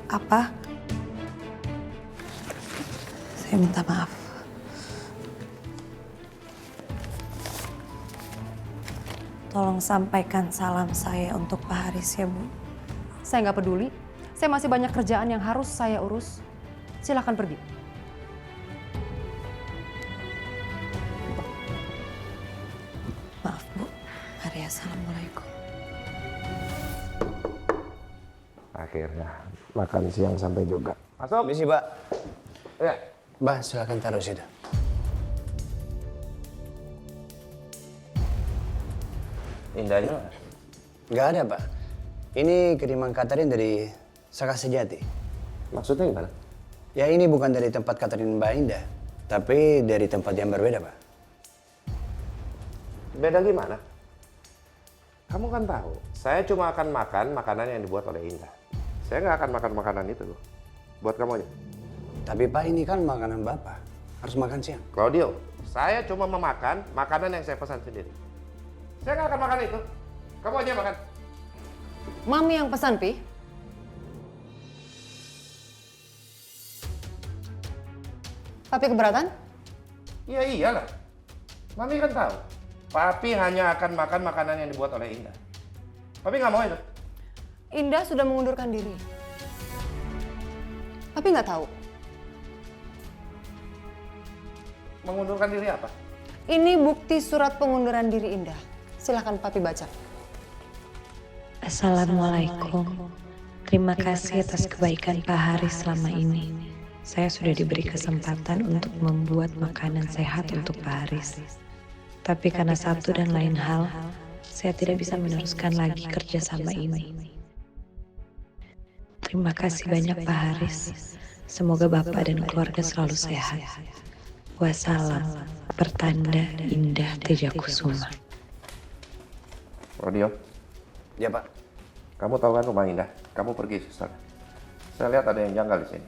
apa. Saya minta maaf. Tolong sampaikan salam saya untuk Pak Haris ya, Bu. Saya nggak peduli. Saya masih banyak kerjaan yang harus saya urus. Silahkan pergi. Maaf, Bu. Mari, assalamualaikum. Akhirnya makan siang sampai juga. Masuk. Misi, Pak. Ya. Mbak, silakan taruh situ. Indahnya? Nggak ada, Pak. Ini kiriman Catherine dari Saka Sejati. Maksudnya gimana? Ya, ini bukan dari tempat Catherine Mbak Indah, tapi dari tempat yang berbeda, Pak. Beda gimana? Kamu kan tahu, saya cuma akan makan makanan yang dibuat oleh Indah. Saya nggak akan makan makanan itu loh. Buat kamu aja. Tapi Pak, ini kan makanan Bapak. Harus makan siang. Claudio, saya cuma memakan makanan yang saya pesan sendiri. Saya nggak akan makan itu. Kamu aja makan. Mami yang pesan, Pi. Papi keberatan? Iya iyalah. Mami kan tahu. Papi hanya akan makan makanan yang dibuat oleh Indah. Papi nggak mau itu. Indah sudah mengundurkan diri. Papi nggak tahu. Mengundurkan diri apa? Ini bukti surat pengunduran diri Indah. Silahkan Papi baca. Assalamualaikum. Terima kasih atas kebaikan Pak Haris selama ini. Saya sudah diberi kesempatan untuk membuat makanan sehat untuk Pak Haris. Tapi karena satu dan lain hal, saya tidak bisa meneruskan lagi kerjasama ini. Terima kasih banyak Pak Haris. Semoga Bapak dan keluarga selalu sehat. Wassalam. Pertanda Indah Tejakusuma. Claudio. Ya, Pak. Kamu tahu kan rumah Indah? Kamu pergi suster. Saya lihat ada yang janggal di sini.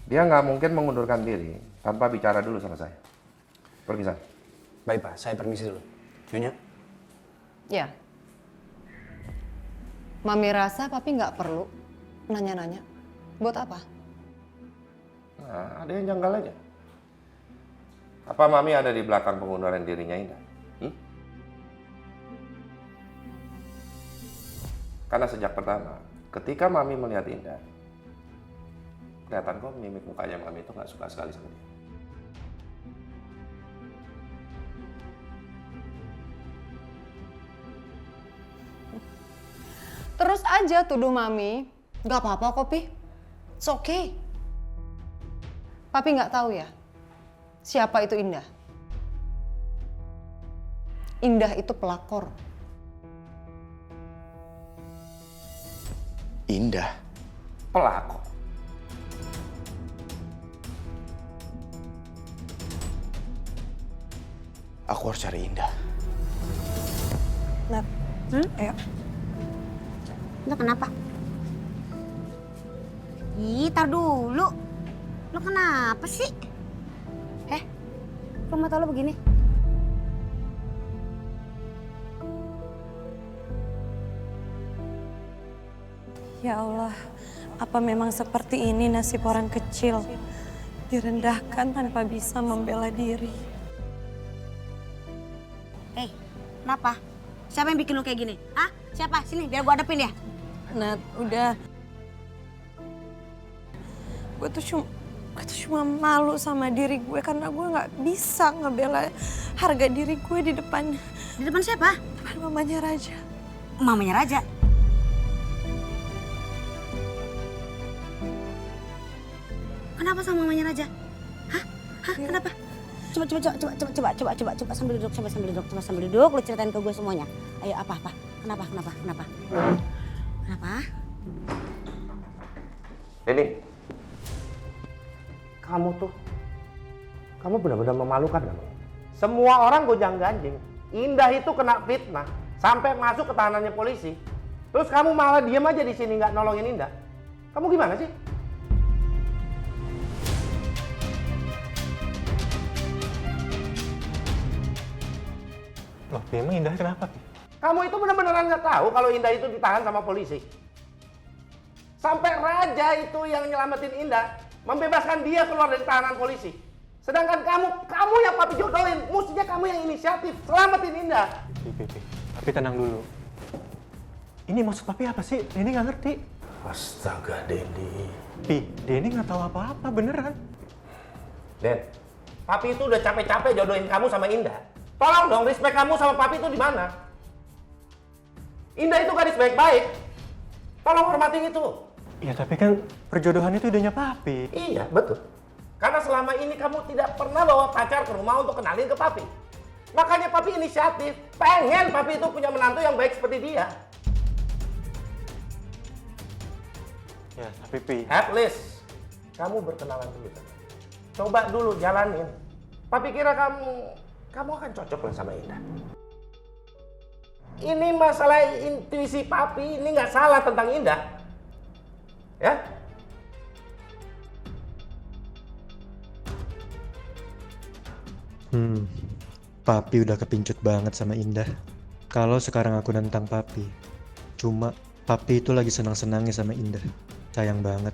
Dia nggak mungkin mengundurkan diri tanpa bicara dulu sama saya. Pergi sana. Baik, Pak. Saya permisi dulu. Nyonya. Ya. Mami rasa Papi nggak perlu nanya-nanya. Buat apa? Nah, ada yang janggal aja. Apa Mami ada di belakang pengunduran dirinya Indah? Karena sejak pertama, ketika Mami melihat Indah, kelihatan kok mimik mukanya Mami itu nggak suka sekali sama dia. Terus aja tuduh Mami. Gak apa-apa kok, Pi. It's okay. Papi nggak tahu ya, siapa itu Indah? Indah itu pelakor. Indah? Pelakor? Aku harus cari Indah. Nat, ayo. Lo kenapa? Ih, tar dulu. Lo kenapa sih? Kok mata lo begini? Ya Allah, apa memang seperti ini nasib orang kecil? Direndahkan tanpa bisa membela diri. Hei, kenapa? Siapa yang bikin lo kayak gini? Hah? Siapa? Sini, biar gua hadapin ya. Nat, udah. Gue tuh cuma malu sama diri gue karena gue nggak bisa ngebela harga diri gue di depan. Di depan siapa? Depan mamanya Raja. Mamanya Raja? Kenapa sama mamanya Raja? Hah? Kenapa? Coba sambil duduk, lu ceritain ke gue semuanya. Ayo, apa? Kenapa? Ini, kamu benar-benar memalukan kamu. Semua orang gonjang-ganjing. Indah itu kena fitnah sampai masuk ke tahanannya polisi. Terus kamu malah diem aja di sini nggak nolongin Indah. Kamu gimana sih? Loh, emang Indah kenapa? Kamu itu benar-benar nggak tahu kalau Indah itu ditahan sama polisi. Sampai Raja itu yang nyelamatin Indah, membebaskan dia keluar dari tahanan polisi. Sedangkan kamu yang papi jodohin, mestinya kamu yang inisiatif, selamatin Indah. Papi tenang dulu. Ini maksud papi apa sih? Denny nggak ngerti. Astaga, Denny. Denny nggak tahu apa-apa, beneran. Den, papi itu udah capek-capek jodohin kamu sama Indah. Tolong dong, respect kamu sama papi itu di mana? Indah itu gadis baik-baik. Tolong hormatin itu. Ya tapi kan perjodohan itu idenya papi. Iya, betul. Karena selama ini kamu tidak pernah bawa pacar ke rumah untuk kenalin ke papi. Makanya papi inisiatif, pengen papi itu punya menantu yang baik seperti dia. Ya, tapi Pi. At least, kamu berkenalan dulu. Coba dulu jalanin. Papi kira kamu akan cocok lah sama Indah. Ini masalah intuisi papi, ini nggak salah tentang Indah. Ya? Papi udah kepincut banget sama Indah. Kalau sekarang aku nentang papi, cuma papi itu lagi senang-senangnya sama Indah. Sayang banget.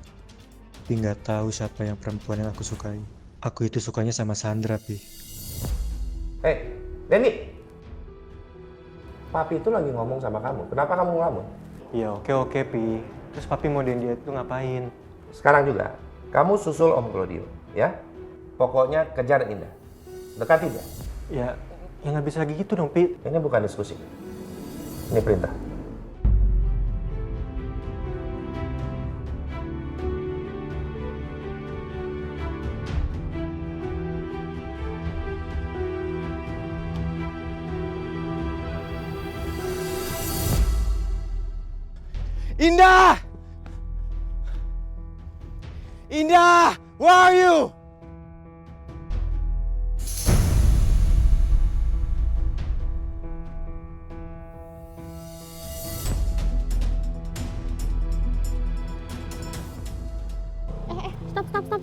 Tapi nggak tahu siapa yang perempuan yang aku sukai. Aku itu sukanya sama Sandra, Pi. Hei, Denny. Papi itu lagi ngomong sama kamu. Kenapa kamu ngelamun? Ya oke, Pi. Terus papi mau dia itu ngapain? Sekarang juga, kamu susul Om Claudio, ya? Pokoknya kejar Indah. Dekati dia. Ya nggak bisa gitu dong, Pi. Ini bukan diskusi. Ini perintah. Indah! Indah! Where are you?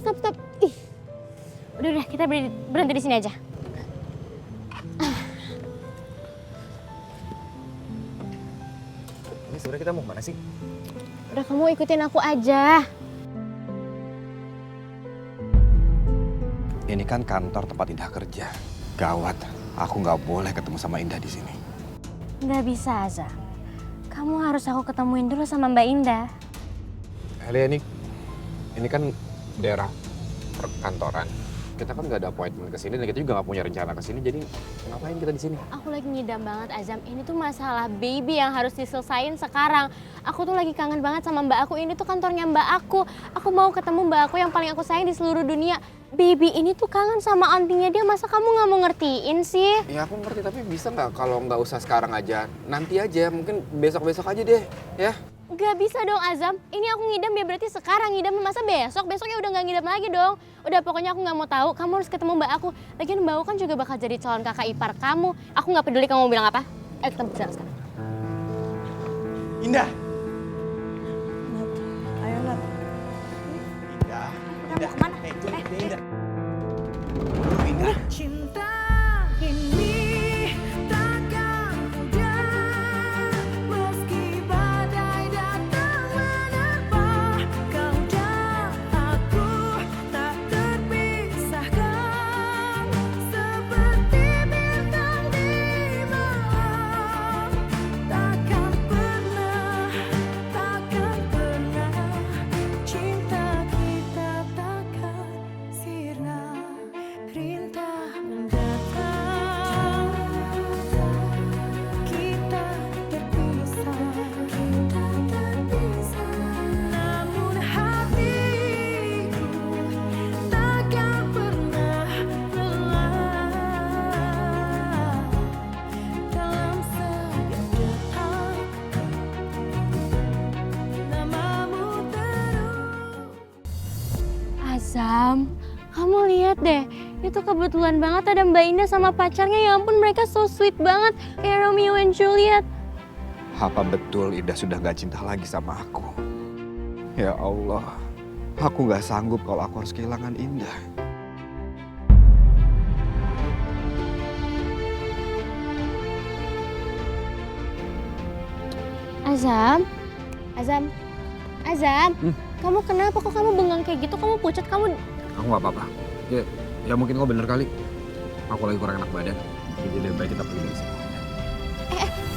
Stop. Ih. Udah, kita berhenti di sini aja. Ini sebenarnya kita mau kemana sih? Udah, kamu ikutin aku aja. Ini kan kantor tempat Indah kerja. Gawat, aku nggak boleh ketemu sama Indah di sini. Nggak bisa, Azam. Kamu harus aku ketemuin dulu sama Mbak Indah. Helia, ini kan daerah perkantoran. Kita kan nggak ada appointment ke sini dan kita juga nggak punya rencana ke sini. Jadi ngapain kita di sini? Aku lagi ngidam banget, Azam. Ini tuh masalah baby yang harus diselesain sekarang. Aku tuh lagi kangen banget sama mbak aku. Ini tuh kantornya mbak aku. Aku mau ketemu mbak aku yang paling aku sayang di seluruh dunia. Baby ini tuh kangen sama antingnya dia. Masa kamu nggak mau ngertiin sih? Ya aku ngerti, tapi bisa nggak kalau nggak usah sekarang aja? Nanti aja, mungkin besok-besok aja deh, ya? Gak bisa dong, Azam. Ini aku ngidam ya berarti sekarang ngidam. Masa besoknya udah gak ngidam lagi dong. Udah, pokoknya aku gak mau tahu. Kamu harus ketemu mbak aku. Lagian mbak aku kan juga bakal jadi calon kakak ipar kamu. Aku gak peduli kamu mau bilang apa. Ayo kita bicara sekarang. Indah! Ayo, Nat. Indah. Mau kemana? Indah. Indah. Cinta ini takkan mudah, meski badai datang menerpa. Kau dan aku tak terpisahkan, seperti bintang di malam. Takkan pernah, cinta kita takkan sirna. Rintah mendatang, kita terpisah, namun hatiku takkan pernah lelah. Dalam setiap detak, namamu terus. Azam, kamu lihat deh. Itu kebetulan banget ada Mbak Indah sama pacarnya. Ya ampun, mereka so sweet banget. Kayak Romeo and Juliet. Apa betul Indah sudah gak cinta lagi sama aku? Ya Allah, aku gak sanggup kalau aku harus kehilangan Indah. Azam, Azam, kamu kenapa kok kamu bengong kayak gitu? Kamu pucat, kamu... Aku nggak apa-apa. Ya mungkin kau bener kali. Aku lagi kurang enak badan. Jadi lebih baik kita pergi dari sini.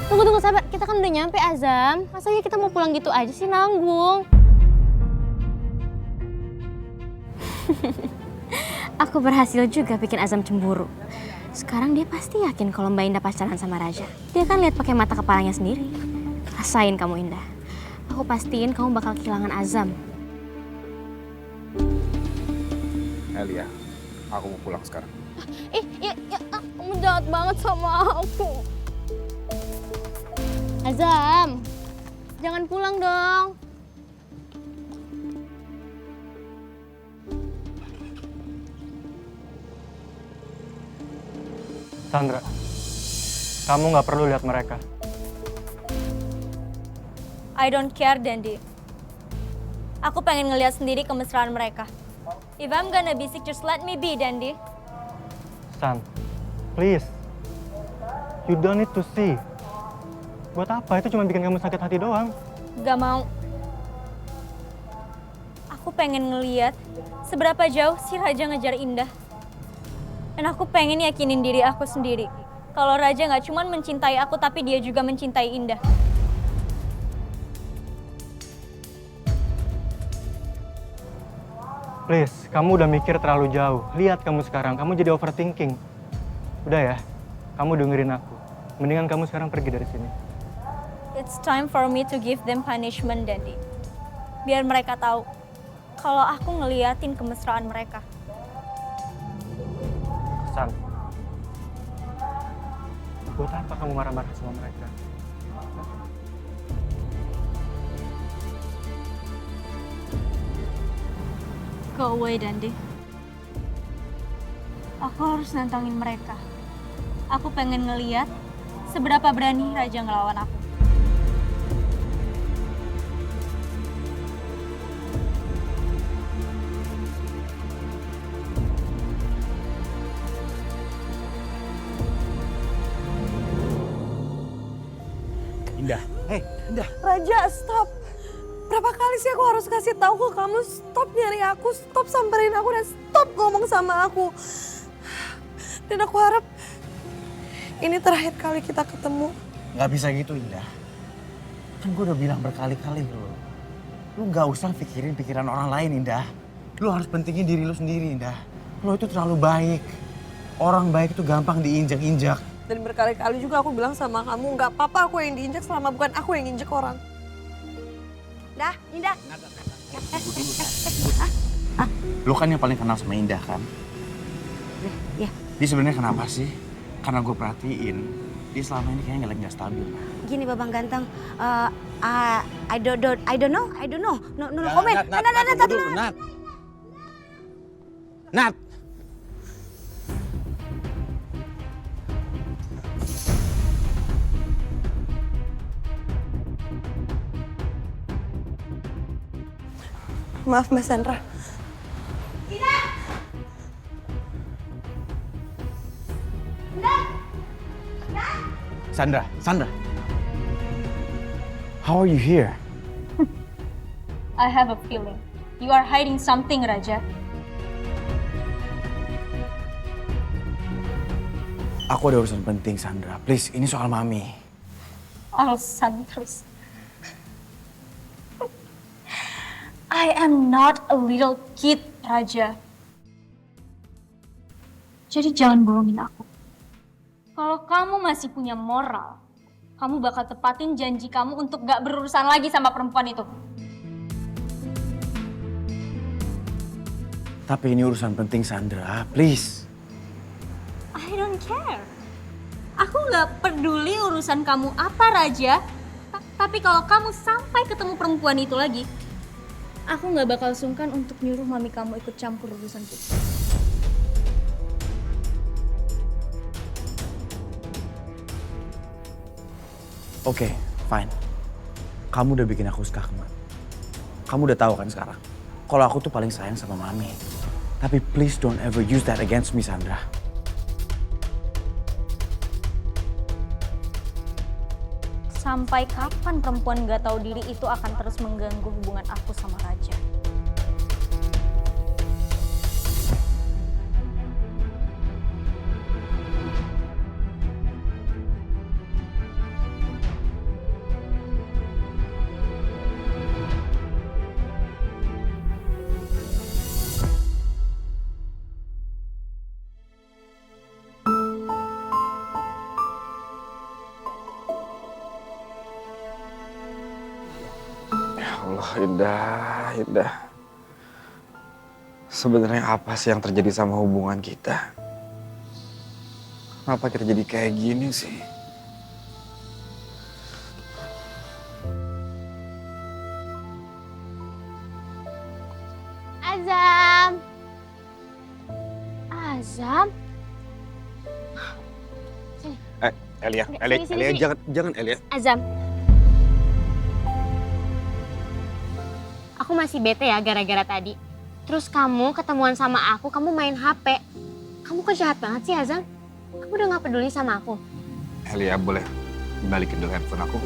Tunggu, sabar. Kita kan udah nyampe, Azam. Masa ya kita mau pulang gitu aja sih, nanggung? Aku berhasil juga bikin Azam cemburu. Sekarang dia pasti yakin kalau Mbak Indah pacaran sama Raja. Dia kan lihat pakai mata kepalanya sendiri. Rasain kamu, Indah. Aku pastiin kamu bakal kehilangan Azam. Elia, aku mau pulang sekarang. Ya, kamu jahat banget sama aku. Azam, jangan pulang dong. Sandra, kamu nggak perlu lihat mereka. I don't care, Dandy. Aku pengen ngeliat sendiri kemesraan mereka. If I'm gonna be sick, just let me be, Dandy. San, please. You don't need to see. Buat apa? Itu cuma bikin kamu sakit hati doang. Gak mau. Aku pengen ngeliat seberapa jauh si Raja ngejar Indah. Dan aku pengen yakinin diri aku sendiri. Kalau Raja gak cuma mencintai aku, tapi dia juga mencintai Indah. Please, kamu udah mikir terlalu jauh. Lihat kamu sekarang, kamu jadi overthinking. Udah ya, kamu dengerin aku. Mendingan kamu sekarang pergi dari sini. It's time for me to give them punishment, Dandy. Biar mereka tahu kalau aku ngeliatin kemesraan mereka. San, buat apa kamu marah-marah sama mereka? Go away, Dandy. Aku harus nantangin mereka. Aku pengen ngeliat seberapa berani Raja ngelawan aku. Indah, Indah. Raja, stop. Berapa kali sih aku harus kasih tahu ke kamu, stop nyari aku, stop samperin aku, dan stop ngomong sama aku. Dan aku harap ini terakhir kali kita ketemu. Nggak bisa gitu, Indah. Kan gue udah bilang berkali-kali loh. Lu nggak usah pikirin pikiran orang lain, Indah. Lu harus pentingin diri lu sendiri, Indah. Lu itu terlalu baik. Orang baik itu gampang diinjak-injak. Dan berkali-kali juga aku bilang sama kamu, nggak apa-apa aku yang diinjak selama bukan aku yang injek orang. Indah. Lu kan yang paling kenal sama Indah kan? Ya. Dia sebenarnya kenapa sih? Karena gue perhatiin, dia selama ini kayaknya lagi nggak stabil. Gini Babang Ganteng, I don't know. No comment. Nat. Maaf Mbak Sandra. Sandra. How are you here? I have a feeling you are hiding something, Raja. Aku ada urusan penting, Sandra. Please, ini soal Mami. Alasan terus. I am not a little kid, Raja. Jadi jangan bohongin aku. Kalau kamu masih punya moral, kamu bakal tepatin janji kamu untuk gak berurusan lagi sama perempuan itu. Tapi ini urusan penting, Sandra. Please. I don't care. Aku gak peduli urusan kamu apa, Raja. Tapi kalau kamu sampai ketemu perempuan itu lagi, aku gak bakal sungkan untuk nyuruh mami kamu ikut campur urusan kita. Oke, fine. Kamu udah bikin aku skakmat. Kamu udah tahu kan sekarang, kalau aku tuh paling sayang sama Mami. Tapi please don't ever use that against me, Sandra. Sampai kapan perempuan gak tahu diri itu akan terus mengganggu hubungan aku sama Raja? Allah, Indah, Indah. Sebenarnya apa sih yang terjadi sama hubungan kita? Kenapa kita jadi kayak gini sih? Azam. Azam. Sini. Elia, Sini, Elia, sini, Elia, sini. jangan Elia. Azam. Aku masih bete ya gara-gara tadi. Terus kamu ketemuan sama aku, kamu main HP. Kamu kok jahat banget sih, Azam? Kamu udah gak peduli sama aku. Elia, boleh balikin dulu handphone aku?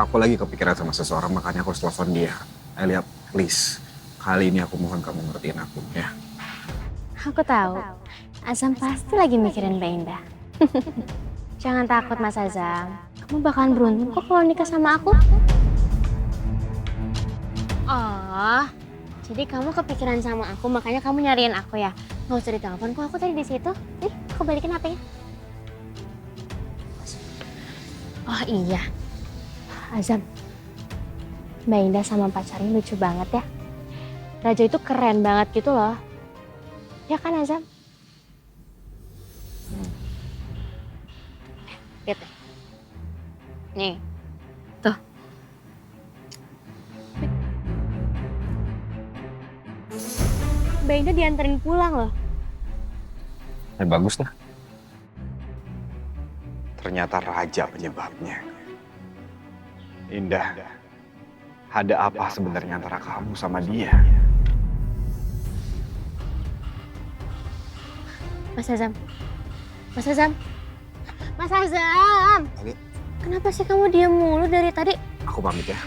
Aku lagi kepikiran sama seseorang, makanya aku harus telepon dia. Elia, please. Kali ini aku mohon kamu ngertiin aku, ya. Aku tahu. Azam pasti lagi mikirin Mbak Indah. Jangan takut, Mas Azam. Kamu bakalan beruntung kok kalau nikah sama aku. Oh, jadi kamu kepikiran sama aku, makanya kamu nyariin aku ya? Nggak usah ditelepon, kok aku tadi di situ. Nih, aku balikin HP-nya. Oh iya, Azam. Mbak Indah sama pacarnya lucu banget ya. Raja itu keren banget gitu loh. Ya kan, Azam? Lihat deh. Nih, tuh. Mbak Indah dianterin pulang loh. Ya bagus lah. Ternyata Raja penyebabnya. Indah, ada apa sebenarnya antara kamu sama dia? Mas Azam. Mas Azam. Mas Azam. Ali. Kenapa sih kamu diam mulu dari tadi? Aku pamit ya.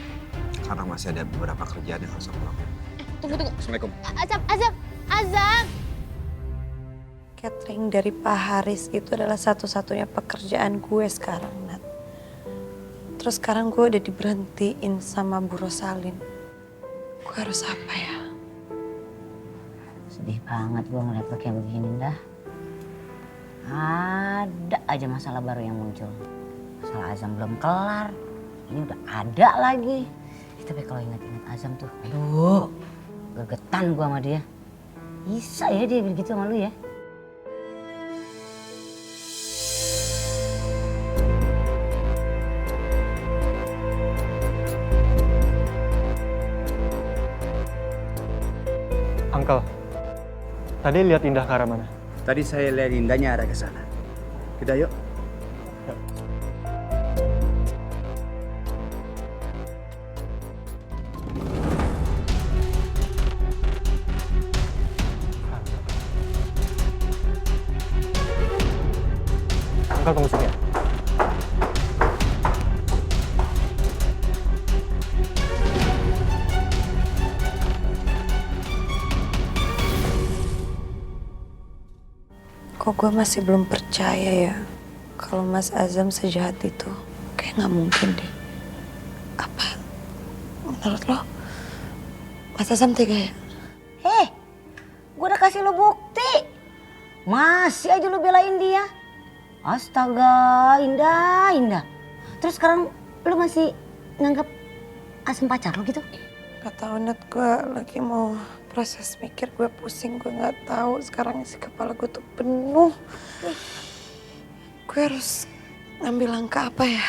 Karena masih ada beberapa kerjaan yang harus aku lakukan. Tunggu. Assalamualaikum. Azam. Catering dari Pak Haris itu adalah satu-satunya pekerjaan gue sekarang, Nat. Terus sekarang gue udah diberhentiin sama Bu Rosalin. Gue harus apa ya? Sedih banget gue ngeliat lo kayak begini, dah. Ada aja masalah baru yang muncul. Masalah Azam belum kelar, ini udah ada lagi. Tapi kalau ingat-ingat Azam tuh, aduh, gegetan gue sama dia. Bisa ya dia begitu sama lu ya? Uncle, tadi lihat Indah ke arah mana? Tadi saya lihat Indahnya arah ke sana. Kita yuk. Uncle tunggu sini ya. Kok gue masih belum percaya ya kalau Mas Azam sejahat itu. Kayak nggak mungkin deh. Apa? Menurut lo, Mas Azam tega ya? Gue udah kasih lo bukti. Masih aja lo belain dia. Astaga, Indah. Terus sekarang lo masih nganggap Azam pacar lo gitu? Gak tau, Nat, gue lagi mau proses mikir, gue pusing, gue gak tahu sekarang isi kepala gue tuh penuh. Gue harus ngambil langkah apa ya?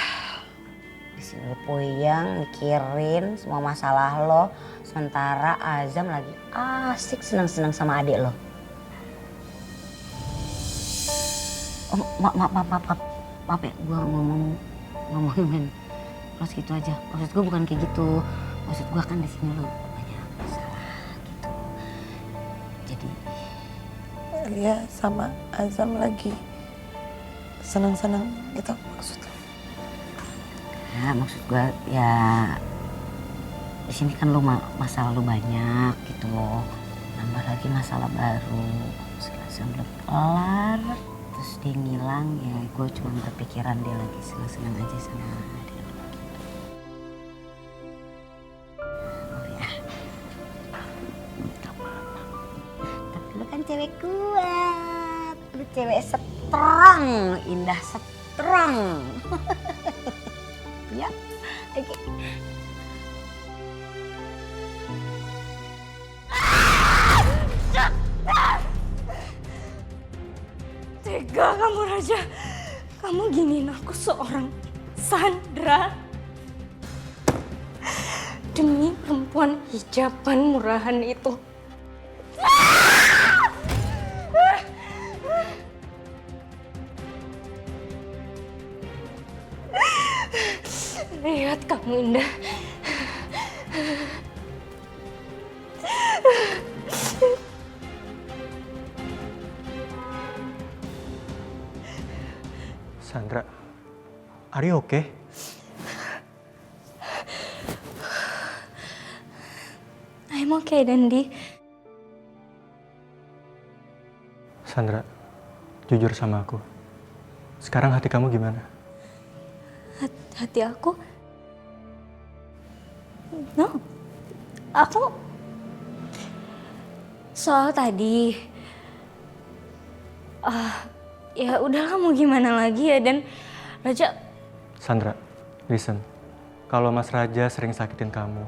Disini lo puyeng, mikirin semua masalah lo. Sementara Azam lagi asik senang-senang sama adik lo. Oh, maaf ya, gue ngomongin terus gitu aja. Maksud gue bukan kayak gitu. Maksud gue kan di sini lo banyak masalah gitu. Jadi Elia sama Azam lagi senang-senang gitu maksudnya? Ya maksud gue ya di sini kan lu masalah lu banyak gitu loh. Nambah lagi masalah baru. Senang belum kelar. Terus dia ngilang ya gue cuma berpikiran dia lagi senang-senang aja sama dia gitu. Oh ya. Tapi lu kan cewek kuat. Lu cewek strong. Indah strong. Ya, oke. Tega kamu Raja. Kamu giniin aku seorang Sandra. Demi perempuan hijaban murahan itu. Lihat kamu Indah. Sandra, are you okay? I'm okay, Dandi. Sandra, jujur sama aku. Sekarang hati kamu gimana? Hati aku? No, aku soal tadi. Ya udahlah mau gimana lagi ya dan Raja. Sandra, listen. Kalau Mas Raja sering sakitin kamu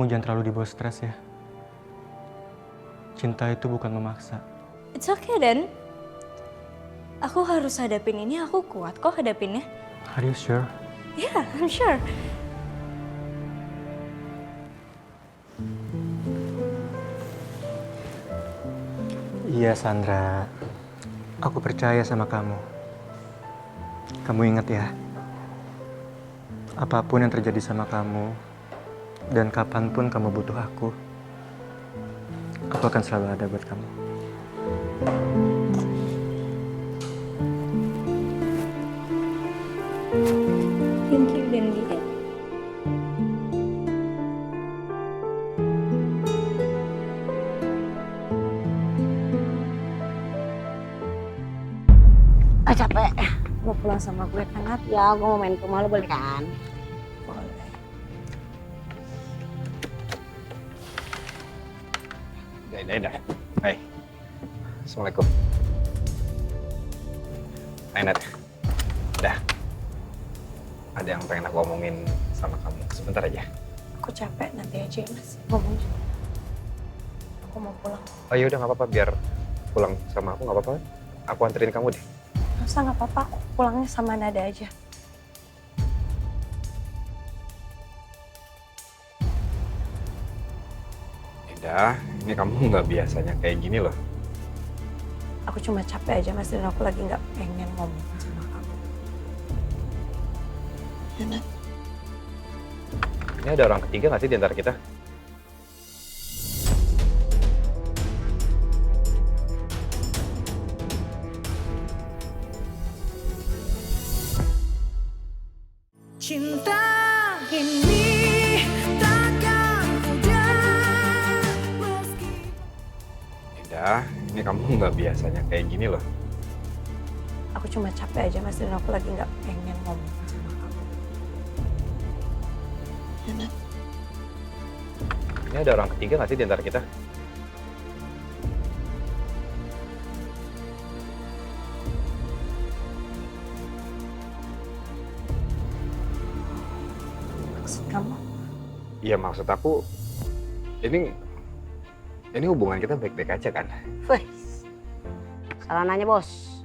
jangan terlalu dibawa stres ya. Cinta itu bukan memaksa. It's okay Dan. Aku harus hadapin ini, aku kuat kok hadapinnya. Are you sure? Yeah, I'm sure. Iya Sandra, aku percaya sama kamu. Kamu ingat ya, apapun yang terjadi sama kamu dan kapanpun kamu butuh aku akan selalu ada buat kamu. Thank you Dandi. Capek. Mau pulang sama gue kan Nat? Ya gue mau main ke rumah lu boleh kan? Boleh. Dah. Hai. Assalamualaikum. Hai Nat. Dah. Ada yang pengen aku omongin sama kamu. Sebentar aja. Aku capek, nanti aja ya Mas ngomongnya. Aku mau pulang. Oh yaudah gak apa-apa, biar pulang sama aku gak apa-apa. Aku anterin kamu deh. Masa nggak apa-apa, aku pulangnya sama Nada aja. Indah, ini kamu nggak biasanya kayak gini loh. Aku cuma capek aja Mas dan aku lagi nggak pengen ngomong sama kamu. Nada. Ini ada orang ketiga nggak sih di antara kita? Cinta ini takkan mudah meski. Indah, ini kamu nggak biasanya kayak gini loh. Aku cuma capek aja Mas dan aku lagi nggak pengen ngomong sama kamu. Nada. Ini ada orang ketiga nggak sih di antara kita? Maksud kamu? Iya maksud aku, ini hubungan kita baik-baik aja kan? Wih, salah nanya bos.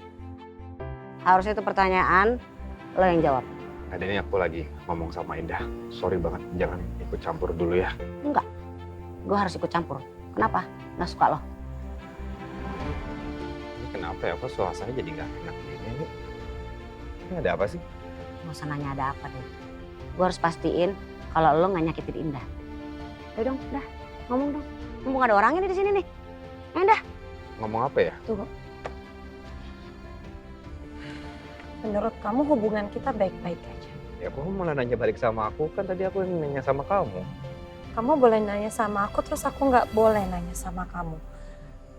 Harusnya itu pertanyaan lo yang jawab. Ada ini aku lagi ngomong sama Indah. Sorry banget, jangan ikut campur dulu ya. Enggak, gue harus ikut campur. Kenapa? Nggak suka lo? Ini kenapa ya? Kok suasana jadi nggak enak gini? Ini ada apa sih? Nggak usah nanya ada apa deh. Gue harus pastiin kalau lo nggak nyakitin Indah. Ayo dong, udah ngomong dong. Mumpung ada orangnya nih di sini nih. Indah. Ngomong apa ya? Tuh. Menurut kamu hubungan kita baik-baik aja? Ya kamu malah nanya balik sama aku, kan tadi aku yang nanya sama kamu. Kamu boleh nanya sama aku, terus aku nggak boleh nanya sama kamu.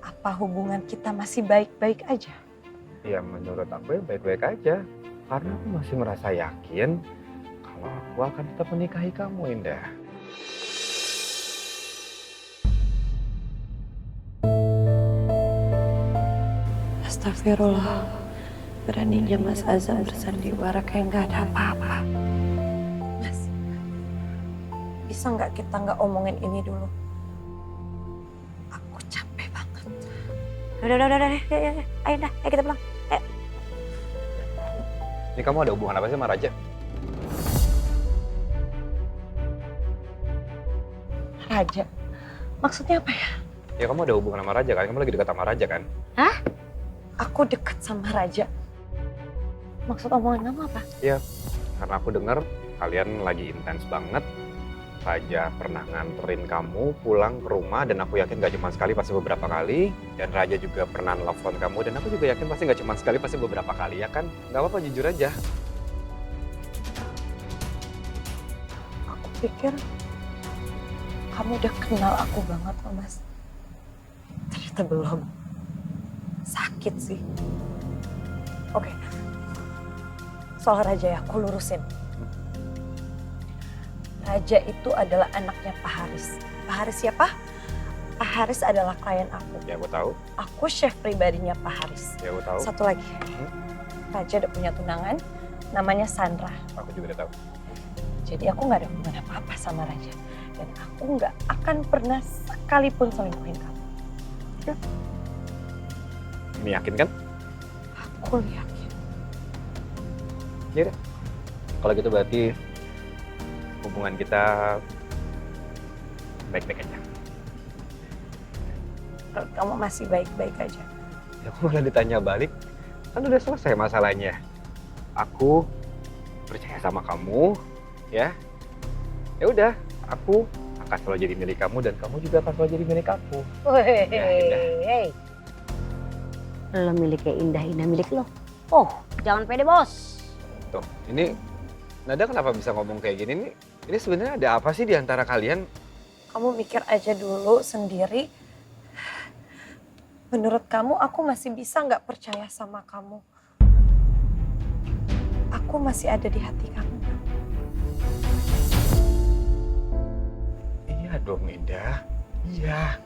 Apa hubungan kita masih baik-baik aja? Ya menurut aku ya baik-baik aja. Karena aku masih merasa yakin kalau aku akan tetap menikahi kamu, Indah. Astagfirullah. Beraninya Mas Azam bersandiwara kayak nggak ada apa-apa. Mas, bisa nggak kita nggak omongin ini dulu? Aku capek banget. Udah, ya. Ayo dah, ayo kita pulang. Ayo. Ini kamu ada hubungan apa sih sama Raja? Raja? Maksudnya apa ya? Ya kamu ada hubungan sama Raja kan? Kamu lagi dekat sama Raja kan? Hah? Aku deket sama Raja. Maksud omongan kamu apa? Iya, karena aku dengar kalian lagi intens banget. Raja pernah nganterin kamu pulang ke rumah dan aku yakin gak cuma sekali, pasti beberapa kali. Dan Raja juga pernah nelfon kamu dan aku juga yakin pasti gak cuma sekali, pasti beberapa kali ya kan? Gak apa-apa, jujur aja. Aku pikir kamu udah kenal aku banget loh, Mas. Ternyata belum. Sakit sih. Oke. Soal Raja ya, aku lurusin. Raja itu adalah anaknya Pak Haris. Pak Haris siapa? Pak Haris adalah klien aku. Ya, aku tahu. Aku chef pribadinya Pak Haris. Ya, aku tahu. Satu lagi. Raja udah punya tunangan, namanya Sandra. Aku juga udah tahu. Jadi aku nggak ada hubungan apa-apa sama Raja. Dan aku nggak akan pernah sekalipun selingkuhin kamu. Ya? Ini yakin kan? Aku yakin. Ya udah. Kalau gitu berarti hubungan kita baik-baik aja. Menurut kamu masih baik-baik aja? Ya aku malah ditanya balik, kan udah selesai masalahnya. Aku percaya sama kamu, ya. Ya udah, aku akan selalu jadi milik kamu dan kamu juga akan selalu jadi milik aku. Hei. Lo miliknya Indah, Indah milik lo. Oh, jangan pede bos. Tuh, ini Nada kenapa bisa ngomong kayak gini nih? Ini sebenarnya ada apa sih di antara kalian? Kamu mikir aja dulu sendiri. Menurut kamu aku masih bisa nggak percaya sama kamu? Aku masih ada di hati kamu. Iya dong, Indah. Iya.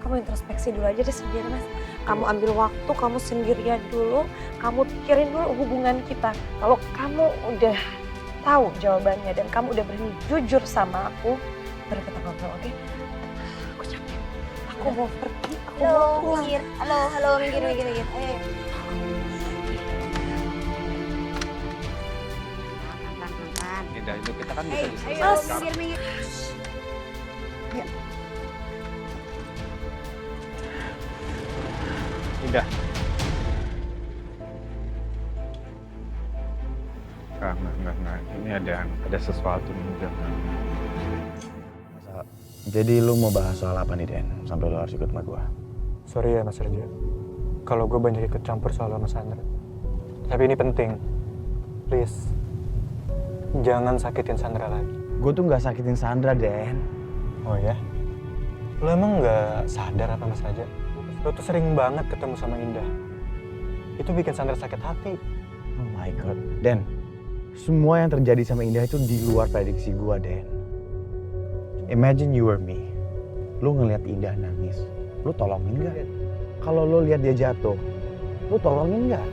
Kamu introspeksi dulu aja deh sendiri, Mas. Kamu ambil waktu, kamu sendirian dulu. Kamu pikirin dulu hubungan kita. Kalau kamu udah tahu jawabannya dan kamu udah berani jujur sama aku, baru kita ngobrol, oke? Aku capek. Aku mau pergi, aku mau pulang. Minggir. Halo, minggir. Ayo. Indah, itu kita kan bisa Ayo, diselesaikan. minggir. Indah. Enggak. Ini ada sesuatu nih, enggak. Jadi lu mau bahas soal apa nih, Den? Sampai lu harus ikut sama gua. Sorry ya Mas Raja, kalau gue banyak ikut campur soal sama Sandra. Tapi ini penting, please, jangan sakitin Sandra lagi. Gue tuh nggak sakitin Sandra, Den. Oh ya? Lo emang nggak sadar apa Mas Raja? Lo tuh sering banget ketemu sama Indah. Itu bikin Sandra sakit hati. Oh my God, Den. Semua yang terjadi sama Indah itu di luar prediksi gua, Den. Imagine you were me. Lu ngeliat Indah nangis, lu tolongin nggak? Kalau lu lihat dia jatuh, lu tolongin nggak?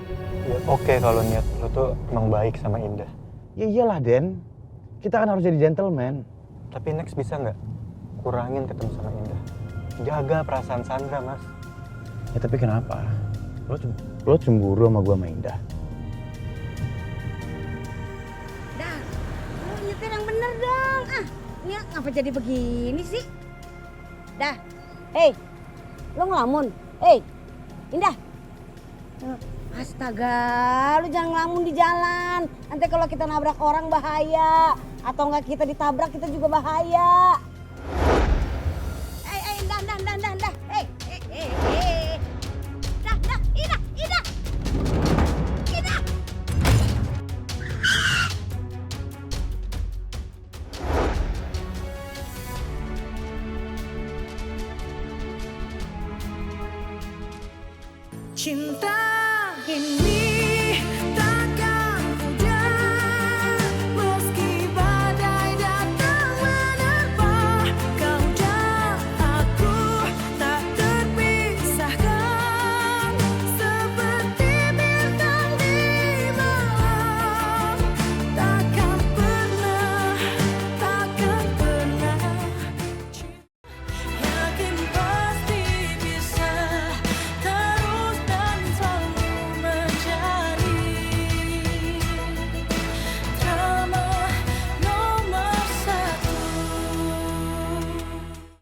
Ya, oke kalau niat lo tuh emang baik sama Indah. Ya iyalah, Den. Kita kan harus jadi gentleman. Tapi next bisa nggak kurangin ketemu sama Indah? Jaga perasaan Sandra, Mas. Ya tapi kenapa? Lu cemburu sama gua sama Indah? Dah, lo nyetir yang bener dong. Ini ngapa jadi begini sih? Dah, hei, lo ngelamun. Hei, Indah. Astaga, lu jangan ngelamun di jalan. Nanti kalau kita nabrak orang bahaya. Atau enggak kita ditabrak kita juga bahaya. Indah. Hei. Dah, Indah. Cinta ini